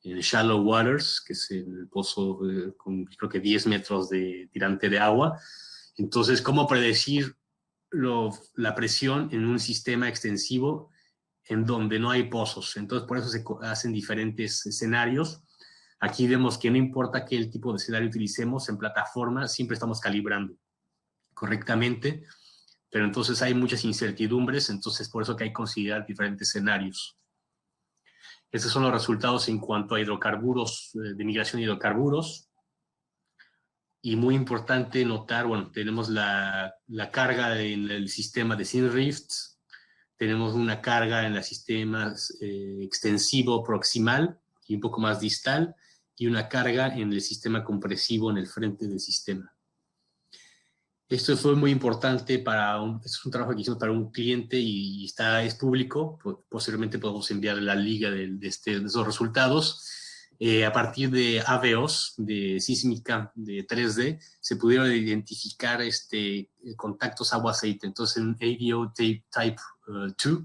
Shallow Waters, que es el pozo con creo que 10 metros de tirante de agua. Entonces, ¿cómo predecir la presión en un sistema extensivo en donde no hay pozos? Entonces, por eso se hacen diferentes escenarios. Aquí vemos que no importa qué tipo de escenario utilicemos en plataforma, siempre estamos calibrando correctamente, pero entonces hay muchas incertidumbres, entonces por eso que hay que considerar diferentes escenarios. Estos son los resultados en cuanto a hidrocarburos, de migración de hidrocarburos. Y muy importante notar, bueno, tenemos la carga en el sistema de SynRift, tenemos una carga en el sistema extensivo proximal y un poco más distal, y una carga en el sistema compresivo en el frente del sistema. Esto fue muy importante esto es un trabajo que hicimos para un cliente y es público. Posteriormente podemos enviar la liga de esos resultados. A partir de AVOs, de sísmica de 3D, se pudieron identificar contactos agua-aceite. Entonces, un AVO Type 2,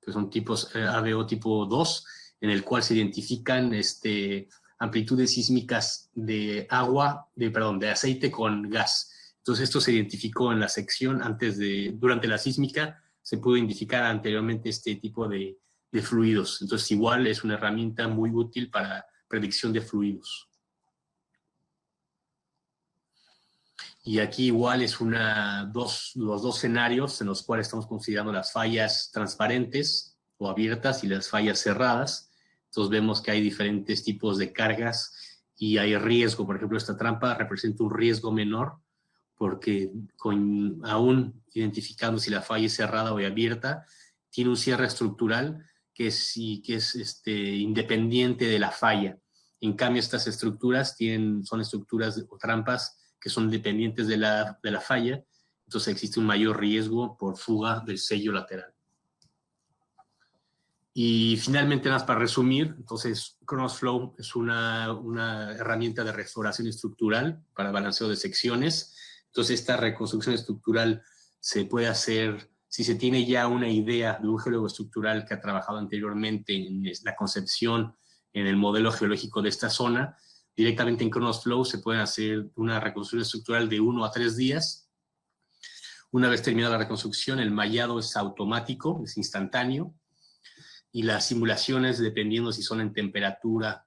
que son tipos AVO tipo 2, en el cual se identifican amplitudes sísmicas de de aceite con gas. Entonces esto se identificó en la sección durante la sísmica, se pudo identificar anteriormente este tipo de fluidos. Entonces igual es una herramienta muy útil para predicción de fluidos. Y aquí igual es los dos escenarios en los cuales estamos considerando las fallas transparentes o abiertas y las fallas cerradas. Entonces vemos que hay diferentes tipos de cargas y hay riesgo. Por ejemplo, esta trampa representa un riesgo menor porque aún identificando si la falla es cerrada o abierta, tiene un cierre estructural que es independiente de la falla. En cambio, estas estructuras son estructuras o trampas que son dependientes de la falla, entonces existe un mayor riesgo por fuga del sello lateral. Y finalmente, nada más para resumir, entonces Kronosflow es una herramienta de restauración estructural para balanceo de secciones. Entonces esta reconstrucción estructural se puede hacer si se tiene ya una idea de un geólogo estructural que ha trabajado anteriormente en la concepción, en el modelo geológico de esta zona. Directamente en Kronosflow se puede hacer una reconstrucción estructural de 1 a 3 días. Una vez terminada la reconstrucción, el mallado es automático, es instantáneo, y las simulaciones, dependiendo si son en temperatura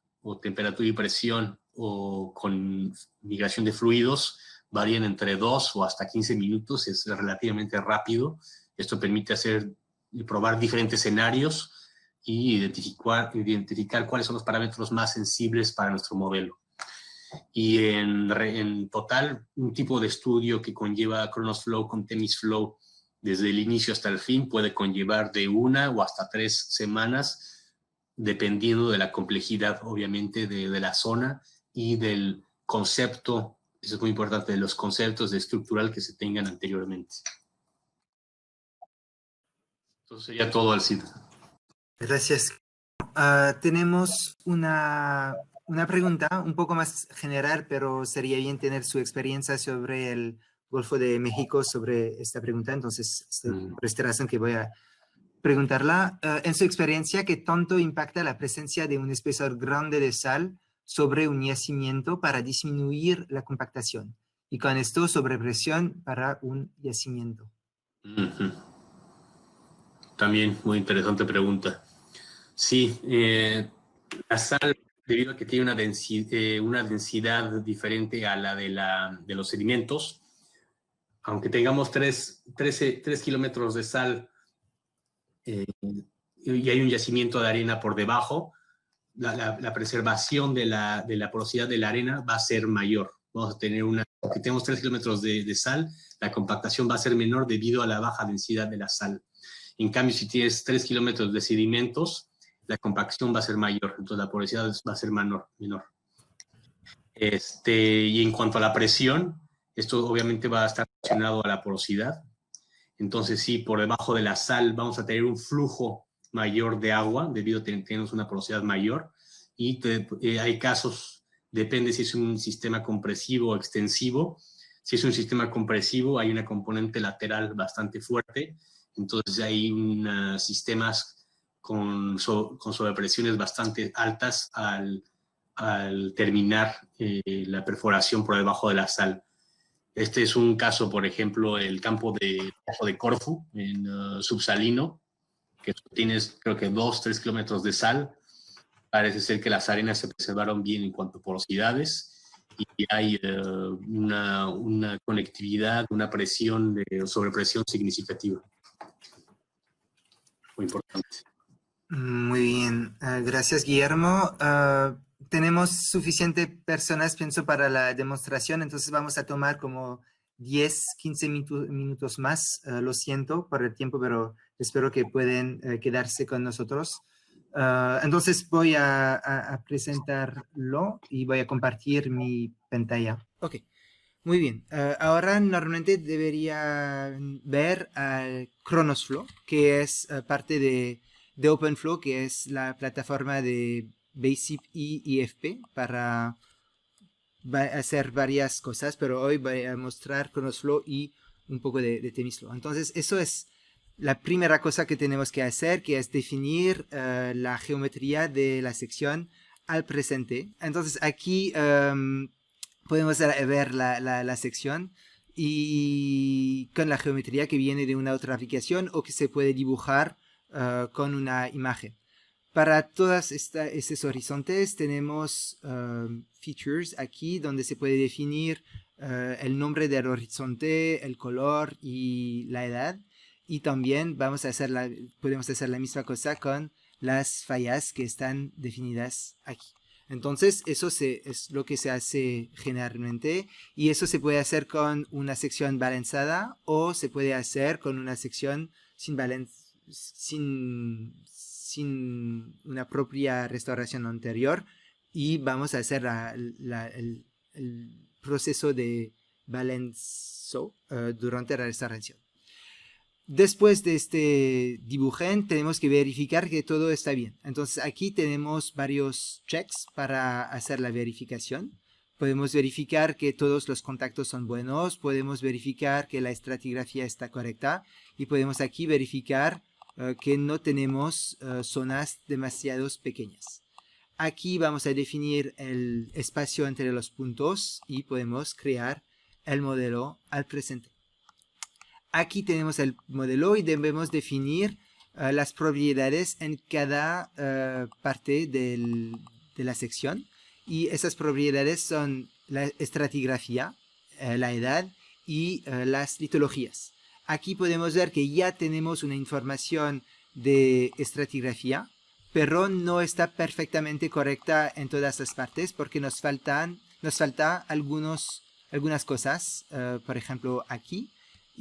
y presión o con migración de fluidos, varían entre 2 o hasta 15 minutos, es relativamente rápido. Esto permite probar diferentes escenarios y identificar cuáles son los parámetros más sensibles para nuestro modelo. Y en total, un tipo de estudio que conlleva Kronosflow con ThemisFlow desde el inicio hasta el fin puede conllevar de 1 o hasta 3 semanas, dependiendo de la complejidad, obviamente, de la zona y del concepto. Eso es muy importante, de los conceptos de estructural que se tengan anteriormente. Entonces sería todo, Alcid. Gracias. Tenemos una pregunta un poco más general, pero sería bien tener su experiencia sobre el Golfo de México sobre esta pregunta. Entonces, por esta razón que voy a preguntarla. En su experiencia, ¿qué tanto impacta la presencia de un espesor grande de sal sobre un yacimiento para disminuir la compactación? Y con esto, sobrepresión para un yacimiento. También muy interesante pregunta. Sí, la sal, debido a que tiene una densidad diferente a la de los sedimentos, aunque tengamos 3 kilómetros de sal y hay un yacimiento de arena por debajo, la preservación de la porosidad de la arena va a ser mayor. Vamos a tener aunque tenemos 3 kilómetros de sal, la compactación va a ser menor debido a la baja densidad de la sal. En cambio, si tienes 3 kilómetros de sedimentos, la compacción va a ser mayor, entonces la porosidad va a ser menor. Y en cuanto a la presión, esto obviamente va a estar relacionado a la porosidad. Entonces, sí, por debajo de la sal vamos a tener un flujo mayor de agua debido a que tenemos una porosidad mayor. Y hay casos, depende si es un sistema compresivo o extensivo. Si es un sistema compresivo, hay una componente lateral bastante fuerte. Entonces, hay sistemas con sobrepresiones bastante altas al terminar la perforación por debajo de la sal. Este es un caso, por ejemplo, el campo de Corfú, en subsalino, que tienes creo que 2-3 kilómetros de sal. Parece ser que las arenas se preservaron bien en cuanto a porosidades y hay una conectividad, una presión de sobrepresión significativa. Muy importante. Muy bien, gracias Guillermo. Tenemos suficientes personas, pienso, para la demostración, entonces vamos a tomar como 10-15 minutos más. Lo siento por el tiempo, pero espero que pueden quedarse con nosotros. Entonces voy a presentarlo y voy a compartir mi pantalla. Ok, muy bien. Ahora normalmente debería ver al Chronosflow, que es parte de OpenFlow, que es la plataforma de BASIC y IFP para hacer varias cosas, pero hoy voy a mostrar Chronosflow y un poco de Temizflow. Entonces, eso es la primera cosa que tenemos que hacer, que es definir la geometría de la sección al presente. Entonces, aquí podemos ver la sección y con la geometría que viene de una otra aplicación o que se puede dibujar con una imagen. Para todos estos horizontes tenemos features aquí donde se puede definir el nombre del horizonte, el color y la edad. Y también podemos hacer la misma cosa con las fallas que están definidas aquí. Entonces, eso es lo que se hace generalmente y eso se puede hacer con una sección balanzada o se puede hacer con una sección sin una propia restauración anterior y vamos a hacer el proceso de balanzo durante la restauración. Después de este dibujen, tenemos que verificar que todo está bien. Entonces aquí tenemos varios checks para hacer la verificación. Podemos verificar que todos los contactos son buenos, podemos verificar que la estratigrafía está correcta y podemos aquí verificar que no tenemos zonas demasiado pequeñas. Aquí vamos a definir el espacio entre los puntos y podemos crear el modelo al presente. Aquí tenemos el modelo y debemos definir las propiedades en cada parte de la sección. Y esas propiedades son la estratigrafía, la edad y las litologías. Aquí podemos ver que ya tenemos una información de estratigrafía, pero no está perfectamente correcta en todas las partes porque nos falta algunas cosas, por ejemplo aquí.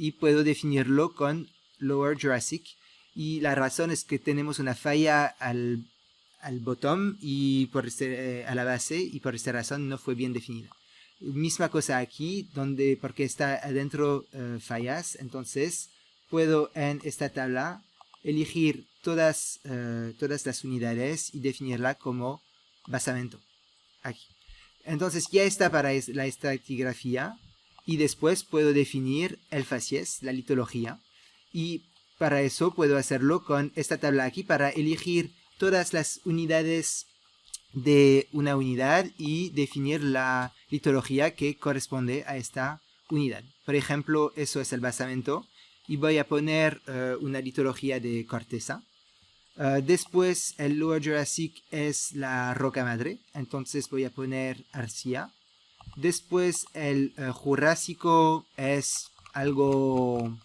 Y puedo definirlo con Lower Jurassic. Y la razón es que tenemos una falla al bottom y a la base y por esta razón no fue bien definida. Misma cosa aquí, porque está adentro fallas, entonces puedo en esta tabla elegir todas las unidades y definirla como basamento. Aquí. Entonces ya está para la estratigrafía y después puedo definir el facies, la litología. Y para eso puedo hacerlo con esta tabla aquí para elegir todas las unidades de una unidad y definir la litología que corresponde a esta unidad. Por ejemplo, eso es el basamento y voy a poner una litología de corteza. Después el Lower Jurassic es la roca madre, entonces voy a poner arcilla. Después el Jurásico es algo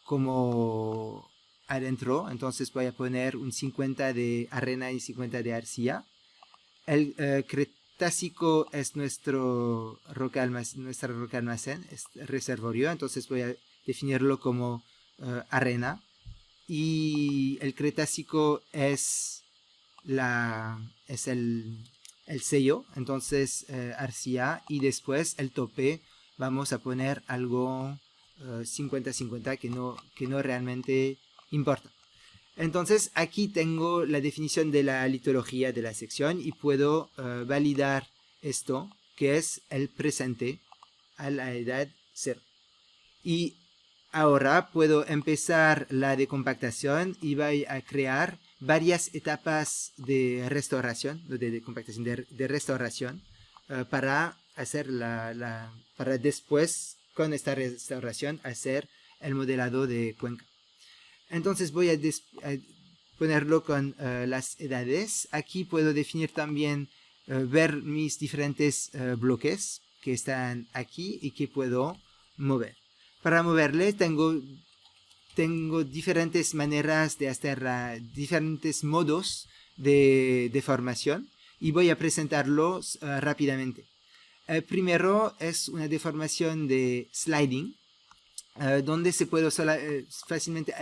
como adentro, entonces voy a poner un 50 de arena y 50 de arcilla. El Cretácico es nuestra roca almacén, es reservorio, entonces voy a definirlo como arena. Y el Cretácico es el sello, entonces arcilla, y después el tope vamos a poner algo 50-50 que no realmente importa. Entonces aquí tengo la definición de la litología de la sección y puedo validar esto, que es el presente a la edad 0. Y ahora puedo empezar la decompactación y voy a crear varias etapas de restauración, de restauración, para hacer para después, con esta restauración, hacer el modelado de cuenca. Entonces voy a ponerlo con las edades. Aquí puedo definir también, ver mis diferentes bloques que están aquí y que puedo mover. Para moverle tengo diferentes maneras de hacer, diferentes modos de deformación y voy a presentarlos rápidamente. El primero es una deformación de sliding, donde se puede fácilmente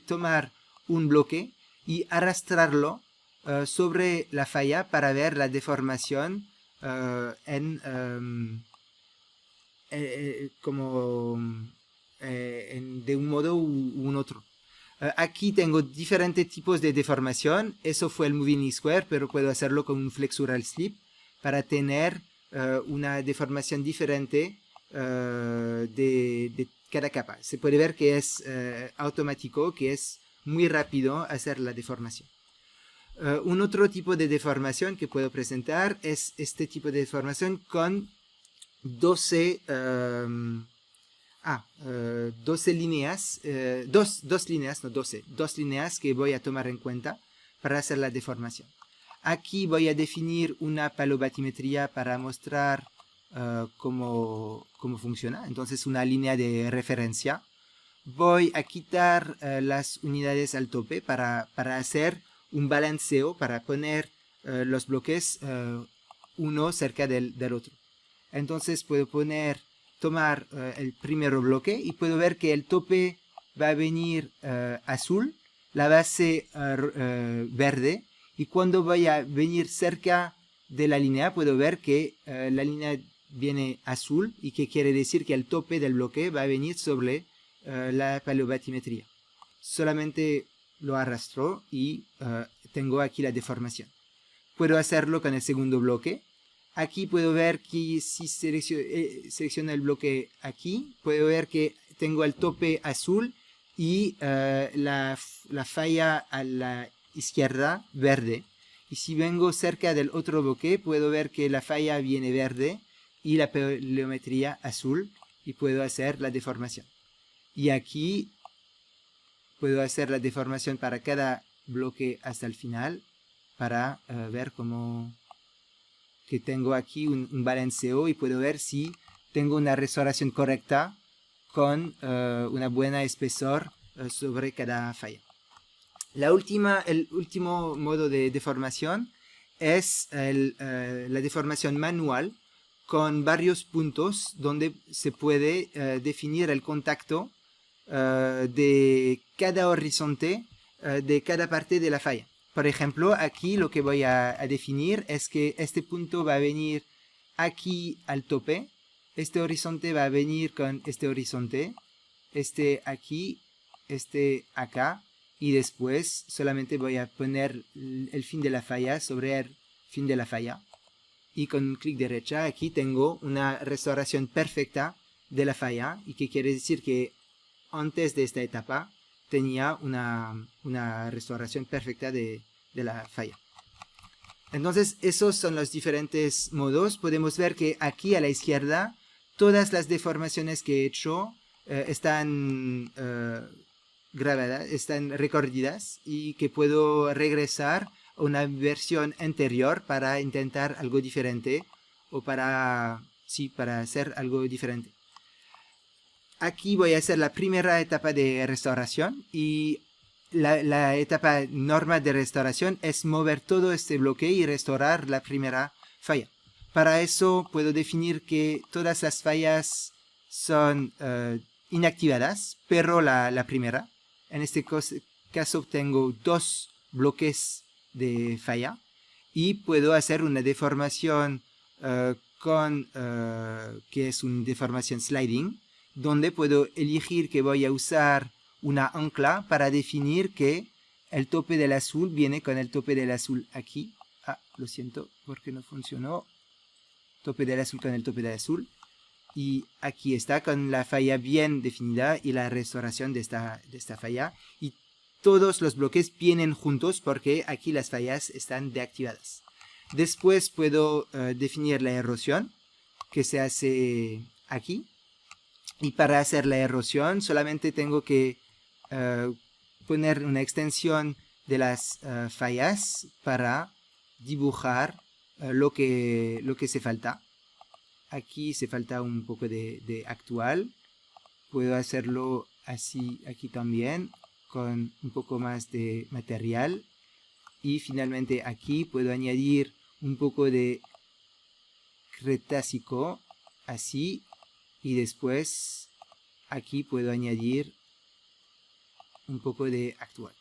tomar un bloque y arrastrarlo sobre la falla para ver la deformación de un modo u un otro. Aquí tengo diferentes tipos de deformación. Eso fue el moving square, pero puedo hacerlo con un flexural slip para tener una deformación diferente de cada capa. Se puede ver que es automático, que es muy rápido hacer la deformación. Un otro tipo de deformación que puedo presentar es este tipo de deformación con 12 líneas, dos líneas, no 12, dos líneas que voy a tomar en cuenta para hacer la deformación. Aquí voy a definir una palobatimetría para mostrar cómo funciona. Entonces una línea de referencia. Voy a quitar las unidades al tope para hacer un balanceo, para poner los bloques uno cerca del otro. Entonces puedo tomar el primer bloque y puedo ver que el tope va a venir azul, la base verde, y cuando voy a venir cerca de la línea puedo ver que la línea viene azul y que quiere decir que el tope del bloque va a venir sobre la palobatimetría. Solamente lo arrastro y tengo aquí la deformación. Puedo hacerlo con el segundo bloque. Aquí puedo ver que si selecciono el bloque aquí, puedo ver que tengo el tope azul y la falla a la izquierda verde. Y si vengo cerca del otro bloque, puedo ver que la falla viene verde y la paliometría azul y puedo hacer la deformación. Y aquí puedo hacer la deformación para cada bloque hasta el final para ver cómo que tengo aquí un balanceo y puedo ver si tengo una restauración correcta con una buena espesor sobre cada falla. El último modo de deformación es la deformación manual con varios puntos donde se puede definir el contacto de cada horizonte de cada parte de la falla. Por ejemplo, aquí lo que voy a definir es que este punto va a venir aquí al tope, este horizonte va a venir con este horizonte, este aquí, este acá, y después solamente voy a poner el fin de la falla sobre el fin de la falla. Y con un clic derecha aquí tengo una restauración perfecta de la falla, y que quiere decir que antes de esta etapa tenía una restauración perfecta de la falla. Entonces esos son los diferentes modos. Podemos ver que aquí a la izquierda todas las deformaciones que he hecho están grabadas, están recordadas, y que puedo regresar a una versión anterior para intentar algo diferente o para hacer algo diferente. Aquí voy a hacer la primera etapa de restauración, y la etapa normal de restauración es mover todo este bloque y restaurar la primera falla. Para eso puedo definir que todas las fallas son inactivadas, pero la primera. En este caso tengo dos bloques de falla, y puedo hacer una deformación que es una deformación sliding, donde puedo elegir que voy a usar una ancla para definir que el tope del azul viene con el tope del azul aquí. Lo siento porque no funcionó. Tope del azul con el tope del azul. Y aquí está con la falla bien definida y la restauración de esta falla. Y todos los bloques vienen juntos porque aquí las fallas están deactivadas. Después puedo definir la erosión que se hace aquí. Y para hacer la erosión solamente tengo que poner una extensión de las fallas para dibujar lo que se falta. Aquí se falta un poco de actual. Puedo hacerlo así aquí también, con un poco más de material. Y finalmente aquí puedo añadir un poco de Cretácico, así. Y después aquí puedo añadir un poco de actual.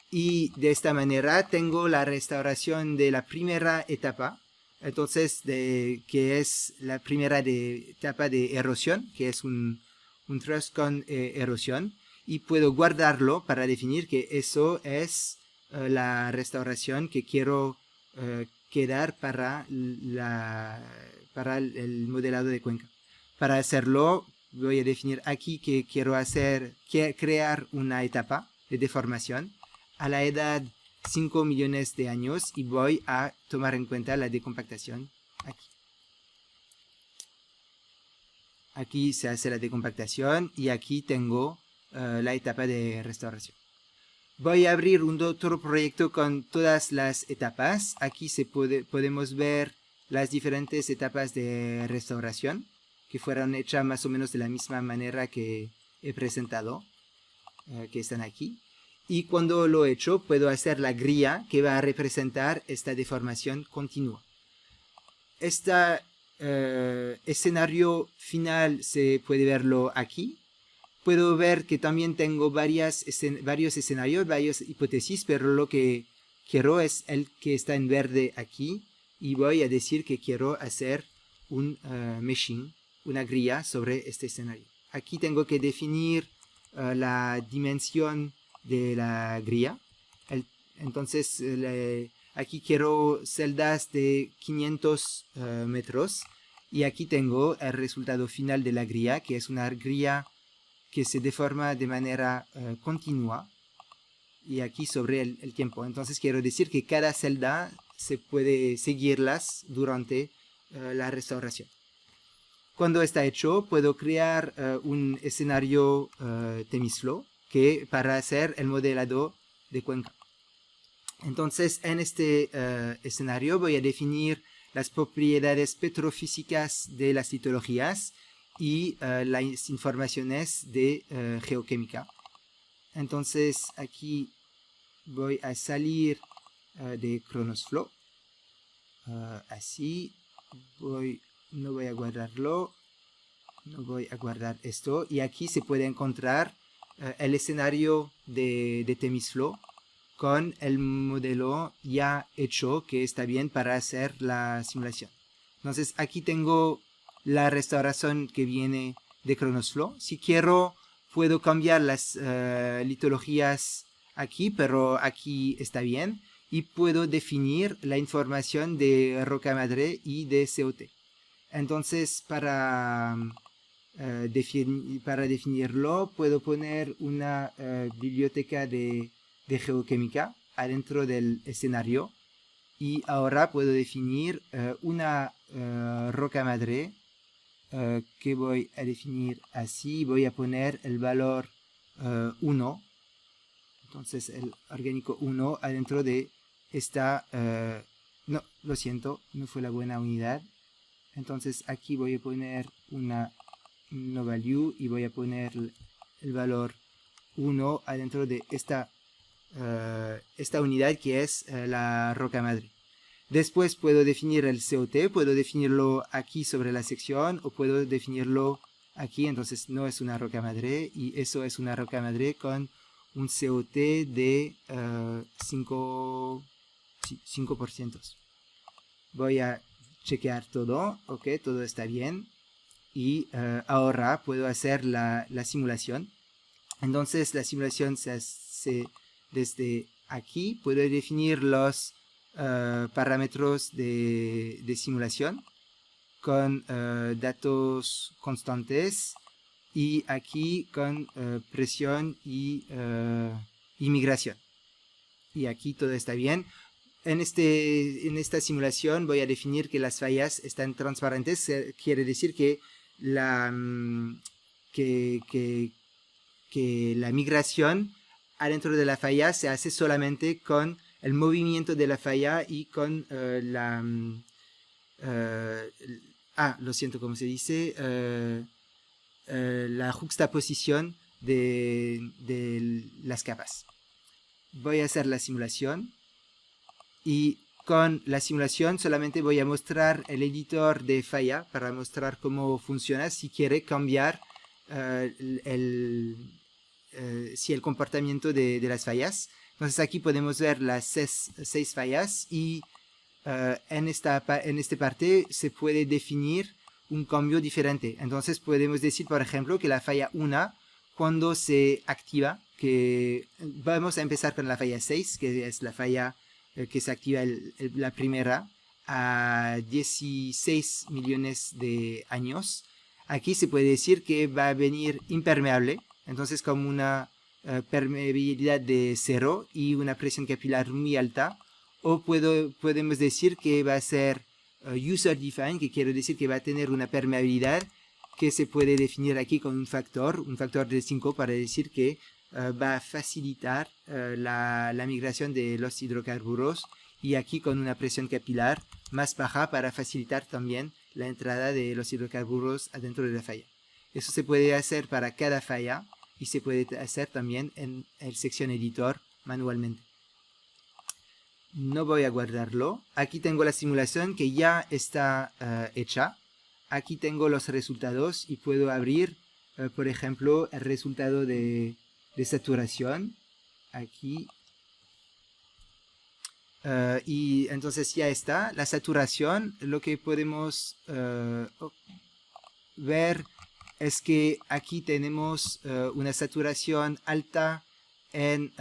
Y de esta manera tengo la restauración de la primera etapa. Entonces, que es la primera etapa de erosión, que es un truss con erosión. Y puedo guardarlo para definir que eso es la restauración que quiero quedar para el modelado de cuenca. Para hacerlo voy a definir aquí que quiero crear una etapa de deformación a la edad 5 millones de años, y voy a tomar en cuenta la decompactación aquí. Aquí se hace la decompactación y aquí tengo la etapa de restauración. Voy a abrir otro proyecto con todas las etapas. Aquí podemos ver las diferentes etapas de restauración que fueron hechas más o menos de la misma manera que he presentado, que están aquí. Y cuando lo he hecho, puedo hacer la grilla que va a representar esta deformación continua. Este escenario final se puede verlo aquí. Puedo ver que también tengo varios escenarios, varias hipótesis, pero lo que quiero es el que está en verde aquí, y voy a decir que quiero hacer un meshing, una grilla sobre este escenario. Aquí tengo que definir la dimensión de la grilla. Entonces aquí quiero celdas de 500 metros, y aquí tengo el resultado final de la grilla, que es una grilla que se deforma de manera continua, y aquí sobre el tiempo. Entonces quiero decir que cada celda se puede seguirlas durante la restauración. Cuando está hecho, puedo crear un escenario TensorFlow para hacer el modelado de cuenca. Entonces, en este escenario voy a definir las propiedades petrofísicas de las litologías y las informaciones de geoquímica. Entonces, aquí voy a salir de ChronosFlow. Así. No voy a guardarlo. No voy a guardar esto. Y aquí se puede encontrar el escenario de TensorFlow con el modelo ya hecho, que está bien para hacer la simulación. Entonces, aquí tengo la restauración que viene de ChronosFlow. Si quiero puedo cambiar las litologías aquí, pero aquí está bien. Y puedo definir la información de roca madre y de COT. Entonces, para definirlo, puedo poner una biblioteca de geoquímica adentro del escenario. Y ahora puedo definir una roca madre que voy a definir así. Voy a poner el valor 1. Entonces el orgánico 1 adentro de esta... no, lo siento, no fue la buena unidad. Entonces aquí voy a poner una no value y voy a poner el valor 1 adentro de esta unidad que es la roca madre. Después puedo definir el COT, puedo definirlo aquí sobre la sección o puedo definirlo aquí, entonces no es una roca madre y eso es una roca madre con un COT de 5%. Voy a chequear todo, ok, todo está bien y ahora puedo hacer la simulación. Entonces la simulación se hace desde aquí, puedo definir los parámetros de simulación con datos constantes y aquí con presión y migración. Y aquí todo está bien. En esta simulación voy a definir que las fallas están transparentes. Quiere decir que la migración adentro de la falla se hace solamente con el movimiento de la falla y con lo siento, ¿cómo se dice? La juxtaposición de las capas. Voy a hacer la simulación y con la simulación solamente voy a mostrar el editor de falla para mostrar cómo funciona si quiere cambiar si el comportamiento de las fallas. Entonces aquí podemos ver las 6 fallas y en esta parte se puede definir un cambio diferente. Entonces podemos decir, por ejemplo, que la falla 1, cuando se activa, que vamos a empezar con la falla 6, que es la falla que se activa la primera a 16 millones de años. Aquí se puede decir que va a venir impermeable, entonces como una permeabilidad de 0 y una presión capilar muy alta. O podemos decir que va a ser user defined, que quiere decir que va a tener una permeabilidad que se puede definir aquí con un factor de 5 para decir que va a facilitar la migración de los hidrocarburos y aquí con una presión capilar más baja para facilitar también la entrada de los hidrocarburos adentro de la falla. Eso se puede hacer para cada falla y se puede hacer también en el sección editor manualmente. No voy a guardarlo. Aquí tengo la simulación que ya está hecha. Aquí tengo los resultados y puedo abrir, por ejemplo, el resultado de saturación. Aquí. Y entonces ya está. La saturación, lo que podemos ver es que aquí tenemos una saturación alta en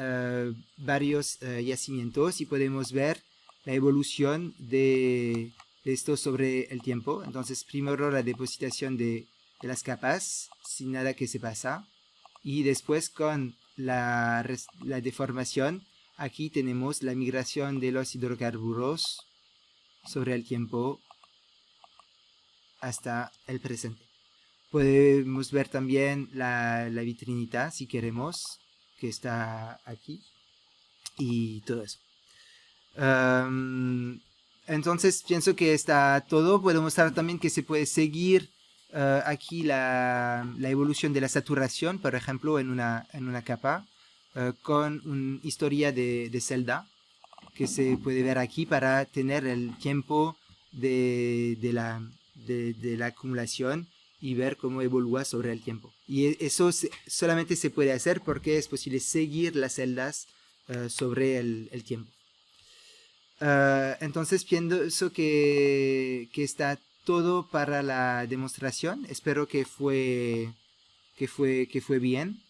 varios yacimientos y podemos ver la evolución de esto sobre el tiempo. Entonces primero la depositación de las capas sin nada que se pasa y después con la deformación aquí tenemos la migración de los hidrocarburos sobre el tiempo hasta el presente. Podemos ver también la vitrinita si queremos, que está aquí y todo eso. Entonces pienso que está todo. Puedo mostrar también que se puede seguir aquí la evolución de la saturación, por ejemplo, en una capa con una historia de celda que se puede ver aquí para tener el tiempo de la acumulación y ver cómo evolúa sobre el tiempo. Y eso solamente se puede hacer porque es posible seguir las celdas sobre el tiempo. Entonces pienso que está todo para la demostración. Espero que fue que fue bien.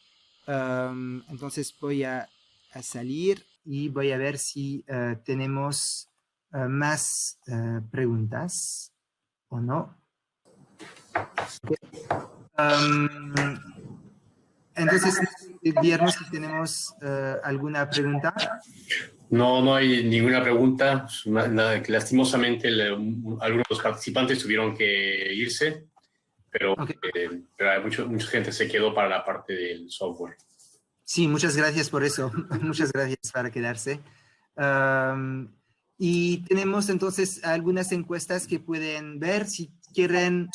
Entonces voy a salir y voy a ver si tenemos más preguntas o no. Um, entonces, Guillermo, si tenemos alguna pregunta. No, no hay ninguna pregunta. Lastimosamente, algunos de los participantes tuvieron que irse, pero, Okay. Pero mucha gente se quedó para la parte del software. Sí, muchas gracias por eso. Muchas gracias para quedarse. Y tenemos entonces algunas encuestas que pueden ver si quieren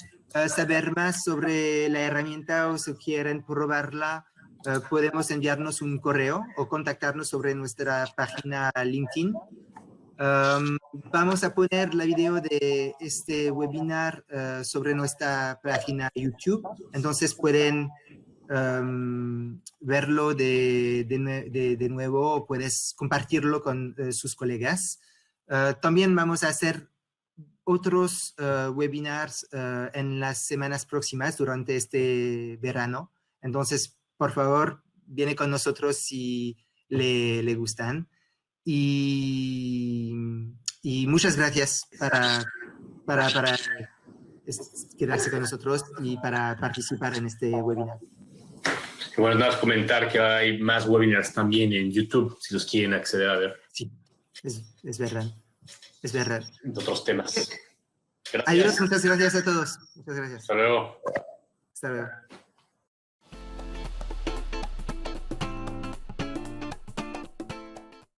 saber más sobre la herramienta o si quieren probarla. Podemos enviarnos un correo o contactarnos sobre nuestra página LinkedIn. Vamos a poner la video de este webinar sobre nuestra página YouTube. Entonces pueden verlo de nuevo o puedes compartirlo con sus colegas. También vamos a hacer otros webinars en las semanas próximas durante este verano. Entonces, por favor, viene con nosotros si le gustan. Y, y muchas gracias para quedarse con nosotros y para participar en este webinar. Y bueno, nada más comentar que hay más webinars también en YouTube, si los quieren acceder a ver. Sí, es verdad. Es verdad. De otros temas. Gracias. Adiós, muchas gracias a todos. Muchas gracias. Hasta luego. Hasta luego.